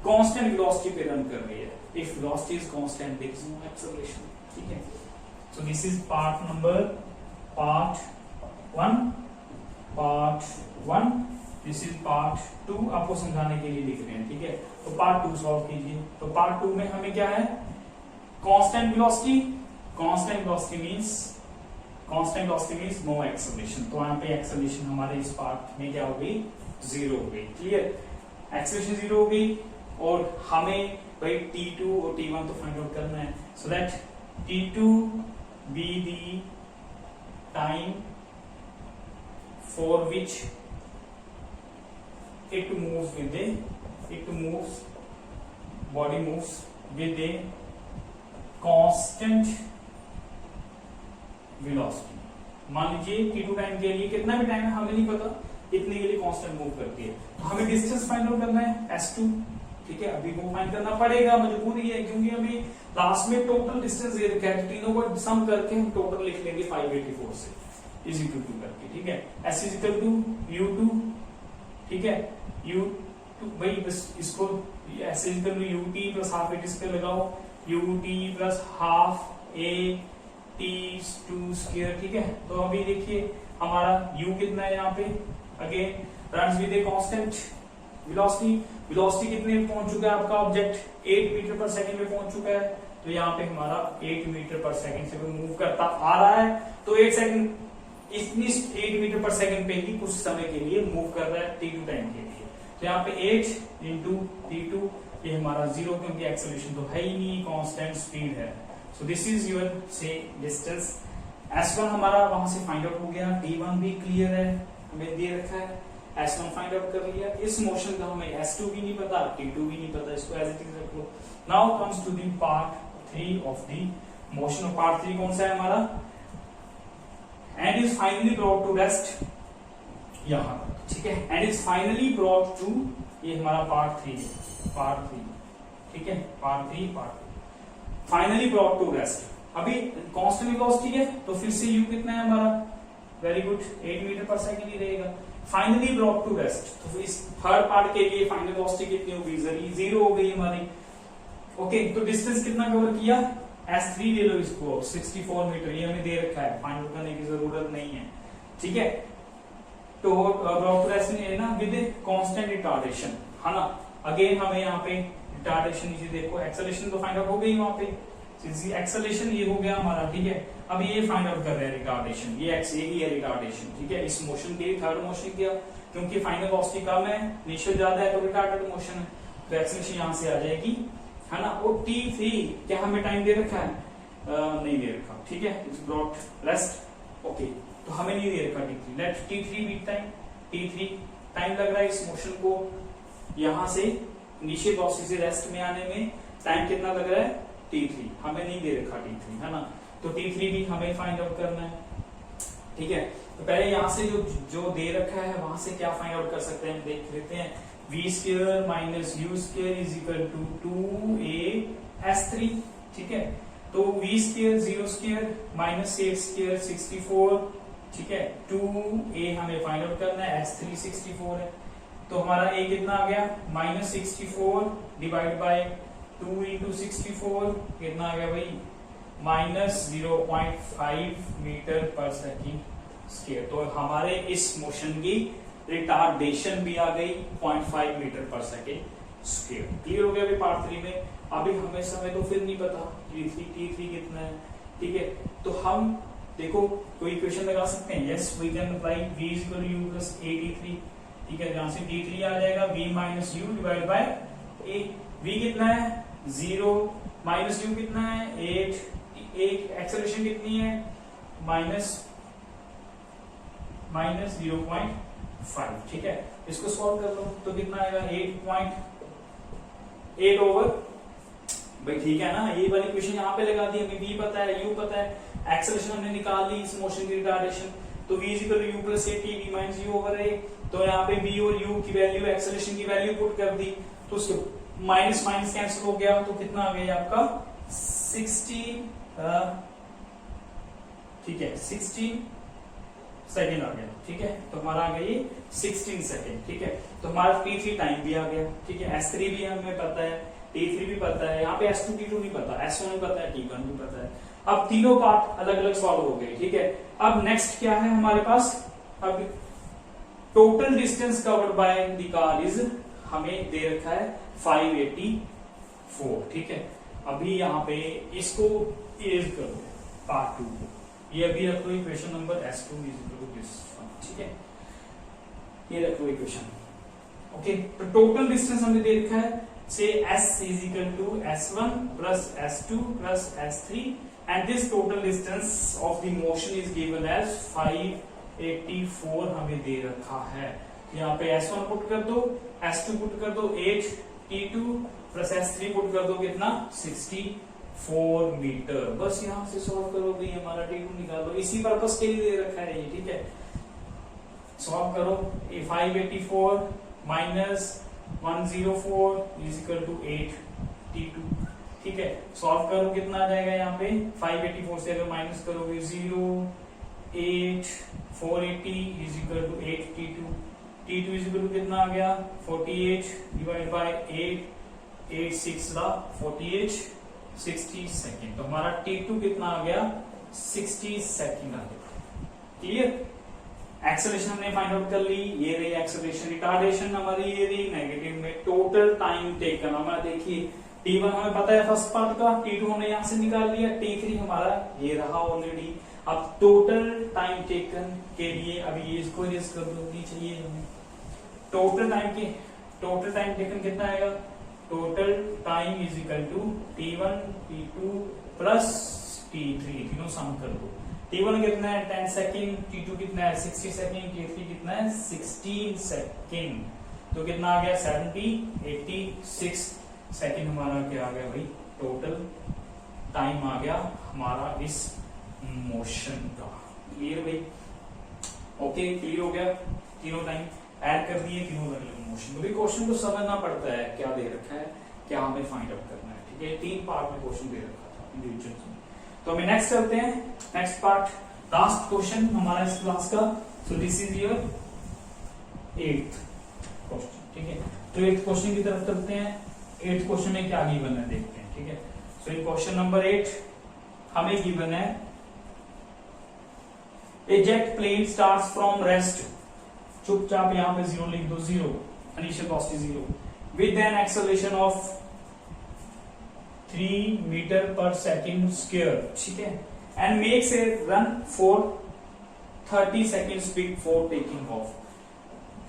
constant velocity पे run कर रही है। If velocity is constant, there is no acceleration, ठीक है। So this is part number part 1, this is part 2, आपको समझाने के लिए लिख रहे हैं, ठीक है। तो पार्ट 2 सॉल्व कीजिए। तो पार्ट 2 में हमें क्या है, constant velocity, constant velocity means no acceleration. तो यहाँ पे एक्सेलरेशन हमारे इस पार्ट में क्या हो गई, 0 हो गई। क्लियर, एक्सेलरेशन 0 हो गई, और हमें भाई T2 और T1 तो फाइंड आउट करना है, so that T2 B the time for which body moves with a constant velocity। मान लीजिए T2 टाइम के लिए कितना भी टाइम है हमें नहीं पता, इतने के लिए कांस्टेंट मूव करती है, तो हमें डिस्टेंस फाइंड आउट करना है S2, ठीक है। अभी वो फाइंड करना पड़ेगा, मजबूरी है, क्योंकि हमें लास्ट में टोटल डिस्टेंस दे रखा है, तीनों को सम करके हम टोटल लिख लेंगे 584 से इज इक्वल टू करके, ठीक है। S is equal to u2, ठीक है, u2 भाई बस इसको S is equal to ut plus half a square लगाओ, ut plus half a t2 square, ठीक है। तो अभी देखिए हमारा u कितना है यहाँ पे, again runs with A constant velocity, velocity कितने में पहुंच चुका है आपका ऑब्जेक्ट, 8 मीटर पर सेकंड में पहुंच चुका है। तो यहाँ पे हमारा 8 मीटर पर सेकंड से मूव करता आ रहा है, तो 8 सेकंड इतनी 8 मीटर पर सेकंड पे ही कुछ समय के लिए मूव कर रहा है T2 टाइम के लिए। तो यहाँ पे 8 इंटू t2, ये हमारा 0 क्योंकि एक्सेलरेशन तो है ही नहीं, कांस्टेंट स्पीड है। सो दिस इज योर से डिस्टेंस। s1 हमारा वहां से फाइंड आउट हो गया, t1 भी क्लियर है, हमें दे रखा है, s1 फाइंड आउट कर लिया। इस मोशन का हमें s2 भी नहीं पता, t2 भी नहीं पता, इसको एज इट इज रख लो। Now comes to the part 3 of the motion. Part 3 कौन सा है हमारा? And is finally brought to rest, यहां तक, ठीक है। And is finally brought to, ये हमारा पार्ट 3 है, पार्ट 3, ठीक है, part 3 finally brought to rest. अभी कांस्टेंट वेलोसिटी है तो फिर से u कितना है हमारा? Very good, 8 metre per second ही रहेगा। फाइनली ब्रॉट टू रेस्ट, तो इस थर्ड पार्ट के लिए फाइनल वेलोसिटी कितनी होगी? 0 हो गई हमारी। ओके, तो डिस्टेंस कितना कवर किया? s3 ले लो इसको, 64 मीटर, ये हमें दे रखा है, फाइंड आउट करने की जरूरत नहीं है, ठीक है। तो ब्रॉट टू रेस्ट है ना विद कांस्टेंट रिटार्डेशन, है ना। अगेन हमें यहाँ पे रिटार्डेशन, नीचे देखो एक्सेलरेशन तो फाइंड आउट हो गई वहां पे, एक्सेलरेशन ये हो गया हमारा, ठीक है। अब ये फाइंड आउट कर रहे हैं रिटार्डेशन, ये ही है रिटार्डेशन, ठीक है। इस मोशन के लिए थर्ड मोशन किया, क्योंकि फाइनल वेलोसिटी कम है, इनिशियल ज्यादा है, तो रिटार्डेड मोशन है, तो एक्सेलरेशन यहां से आ जाएगी, है ना। और t3 क्या हमें टाइम दे रखा है? नहीं दे रखा, ठीक है, इट्स ब्रॉट रेस्ट, ओके, तो हमें नहीं दे रखा t3। Late t3 B time, t3 time लग रहा है इस मोशन को यहां से इनिशियल वेलोसिटी से रेस्ट में आने में, टाइम कितना लग रहा है? t3, हमें नहीं दे रखा t3, है ना। तो t3 भी हमें फाइंड आउट करना है, ठीक है। तो पहले यहां से जो दे रखा है वहां से क्या फाइंड आउट कर सकते हैं, देख लेते हैं। v square minus u square is equal to 2as3, ठीक है। तो v square 0 square minus 8 square 64, ठीक है। 2a हमें फाइंड आउट करना है, s3 64 है, तो हमारा a कितना आ गया? माइनस 64 डिवाइड बाय 2 इंटू 64 कितना आ गया भाई? Minus 0.5 metre per second square. तो हमारे इस मोशन की रिटार्डेशन भी आ गई 0.5 metre per second square. Clear हो गया अभी पार्ट 3 में। अभी हमें समय तो फिर नहीं पता t3 कितना है, ठीक है। तो हम देखो कोई इक्वेशन लगा सकते हैं, yes we can apply v is equal to u plus a t3, ठीक है। जहां से t3 आ जाएगा v minus u divide by a। v कितना है? 0, माइनस u कितना है? 8, एक्सेलरेशन कितनी है? माइनस 0.5, ठीक है। इसको सॉल्व कर लो तो कितना आएगा? 8 ओवर, भाई ठीक है ना, ये वाली इक्वेशन यहाँ पे लगा दी, हमें v पता है, u पता है, एक्सेलरेशन हमने निकाल ली इस मोशन की रिटार्डेशन, तो v is equal to u plus a t, v minus u over a। तो यहाँ पे v और u की वैल्यू, एक्सेलरेशन की वैल्यू पुट कर दी, तो उसको माइनस माइनस कैंसिल हो गया, तो कितना आ गया आपका? 16, ठीक है, 16 सेकेंड आ गया, ठीक है। तो हमारा आ गया ये 16 सेकेंड, ठीक है। तो हमारा t3 टाइम भी आ गया, ठीक है। s3 भी हमें पता है, t3 भी पता है, यहाँ पे s2 t2 नहीं पता, s1 भी पता है, t1 भी पता है। अब तीनों पार्ट अलग अलग सॉल्व हो गए, ठीक है। अब नेक्स्ट क्या है हमारे पास? अब total distance covered by the car is, हमें दे रखा है 584, ठीक है। अभी यहाँ पे इसको इरेज कर दो पार्ट 2 को, ये अभी रख लो equation number s2 is equal to this, ठीक है, ये रख लो इक्वेशन, ओके। तो टोटल डिस्टेंस हमने दे रखा है, से s is equal to s1 plus s2 plus s3 and this total distance of the motion is given as 584 हमें दे रखा है। यहाँ पे s1 पुट कर दो, s2 पुट कर दो 8 t2 प्लस s3 पुट कर दो कितना? 64 मीटर। बस यहां से सॉल्व करो भाई, हमारा t2 निकाल दो, इसी पर्पस के लिए दे रखा है ये, ठीक है। सॉल्व करो, 584 minus 104 is equal to 8 t2, ठीक है। सॉल्व करो कितना आ जाएगा यहाँ पे? 584 से अगर माइनस करोगे 0, 8, 480 is equal to 8 t2, t2 is equal to कितना आ गया? 48 डिवाइड बाय 8, 8 6 48, 60 सेकेंड। तो हमारा t2 कितना आ गया? 60 सेकेंड आ गया। क्लियर? एक्सेलरेशन हमने फाइंड आउट कर ली, ये रही एक्सेलरेशन। रिटार्डेशन हमारी ये रही नेगेटिव में। टोटल टाइम टेकन हमारा देखिए, t1 हमें पता है फर्स्ट पार्ट का, t2 हमने यहां से निकाल लिया, t3 हमारा ये रहा ऑलरेडी। अब टोटल टाइम टेकन के लिए अभी ये इसको इरेज कर दो, नहीं चाहिए हमें। टोटल टाइम के टोटल टाइम टेकन कितना आएगा, total time is equal to T1 T2 plus T3, तीनों सम कर दो। T1 कितना है 10 सेकेंड, T2 कितना है 60 सेकेंड, T3 कितना है 16 सेकेंड, तो कितना आ गया 86 सेकेंड हमारा क्या आ गया भाई, टोटल टाइम आ गया हमारा इस मोशन का। क्लियर भाई, ओके क्लियर हो गया, तीनों टाइम ऐड कर दिए, तीनों मोशन। तो भी क्वेश्चन को समझना पड़ता है क्या दे रखा है, क्या हमें फाइंड आउट करना है, ठीक है। 3 पार्ट में क्वेश्चन दे रखा था इंडिविजुअल्स में। तो हमें नेक्स्ट चलते हैं, नेक्स्ट पार्ट, लास्ट क्वेश्चन हमारा इस क्लास का। सो this is your 8th question, ठीक है। तो 8th क्वेश्चन की तरफ चलते हैं। 8th क्वेश्चन में क्या गिवन है देखते हैं, ठीक है। सो इन क्वेश्चन नंबर 8 हमें गिवन है a jet plane starts from rest, चुपचाप यहां पे 0 लिख दो, 0 initial velocity 0 with an acceleration of 3 metre per second square, ठीक है, and makes a run for 30 second speed for taking off.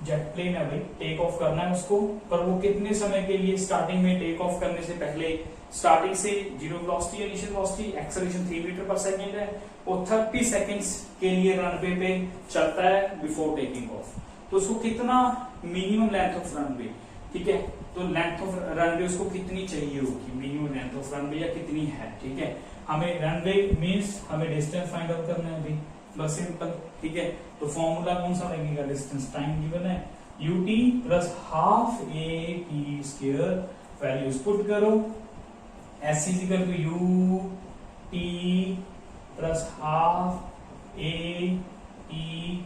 Jet plane है भाई, टेक ऑफ करना है उसको, पर वो कितने समय के लिए, स्टार्टिंग में टेक ऑफ करने से पहले स्टार्टिंग से 0 velocity initial velocity, acceleration 3 metre per second है, वो 30 सेकेंड्स के लिए रनवे पे चलता है बिफोर टेकिंग ऑफ। तो उसको कितना मिनिमम लेंथ ऑफ रनवे, ठीक है, तो लेंथ ऑफ रनवे उसको कितनी चाहिए होगी, मिनिमम लेंथ ऑफ रनवे या कितनी है, ठीक है। हमें रनवे मींस हमें डिस्टेंस फाइंड आउट करना है अभी, बस सिंपल, ठीक है। तो फॉर्मूला कौन सा लगेगा, डिस्टेंस, टाइम गिवन है ut plus half a t square, values put करो, s is equal to u t plus half a t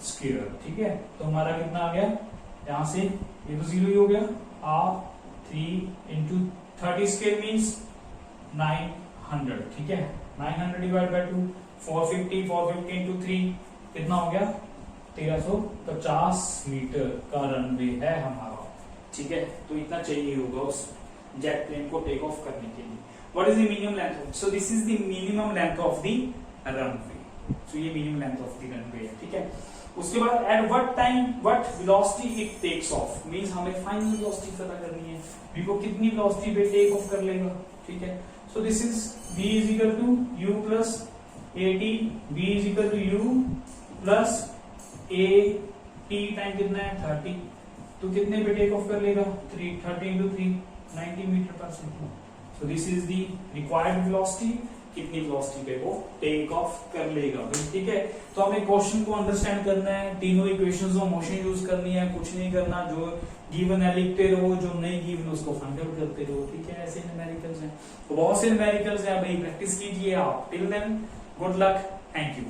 square, ठीक है। तो हमारा कितना आ गया, यहां से ये तो 0 ही हो गया, हाफ 3 इंटू 30 स्क्वायर मीन्स 900, ठीक है। 900 डिवाइड बाय 2, 450 इंटू 3 कितना हो गया, 1350 मीटर का रनवे है हमारा, ठीक है। तो इतना चाहिए होगा उस जेट प्लेन को टेक ऑफ करने के लिए। What is the minimum length, so this is the minimum length of the runway, सो ये minimum length of the runway है, ठीक है। उसके बाद at what time what velocity it takes off, means हमें फाइनल वेलोसिटी पता करनी है, v को कितनी वेलोसिटी पे टेक ऑफ कर लेगा, ठीक है। So this is v is equal to u plus at, v is equal to u plus a t, time कितना है 30, तो कितने पे टेक ऑफ कर लेगा, 30 into 3 90 metre per second. So this is the required velocity, कितनी velocity पे वो टेक ऑफ कर लेगा, ठीक है। तो हमें क्वेश्चन को अंडरस्टैंड करना है, तीनों इक्वेशंस ऑफ मोशन यूज करनी है, कुछ नहीं करना, जो गिवन है लिखते रहो, जो नहीं गिवन उसको फाइंड आउट करते रहो, ठीक है। ऐसे न्यूमेरिकल्स हैं, तो बहुत से न्यूमेरिकल्स हैं, भाई प्रैक्टिस कीजिए आप। Till then good luck, thank you.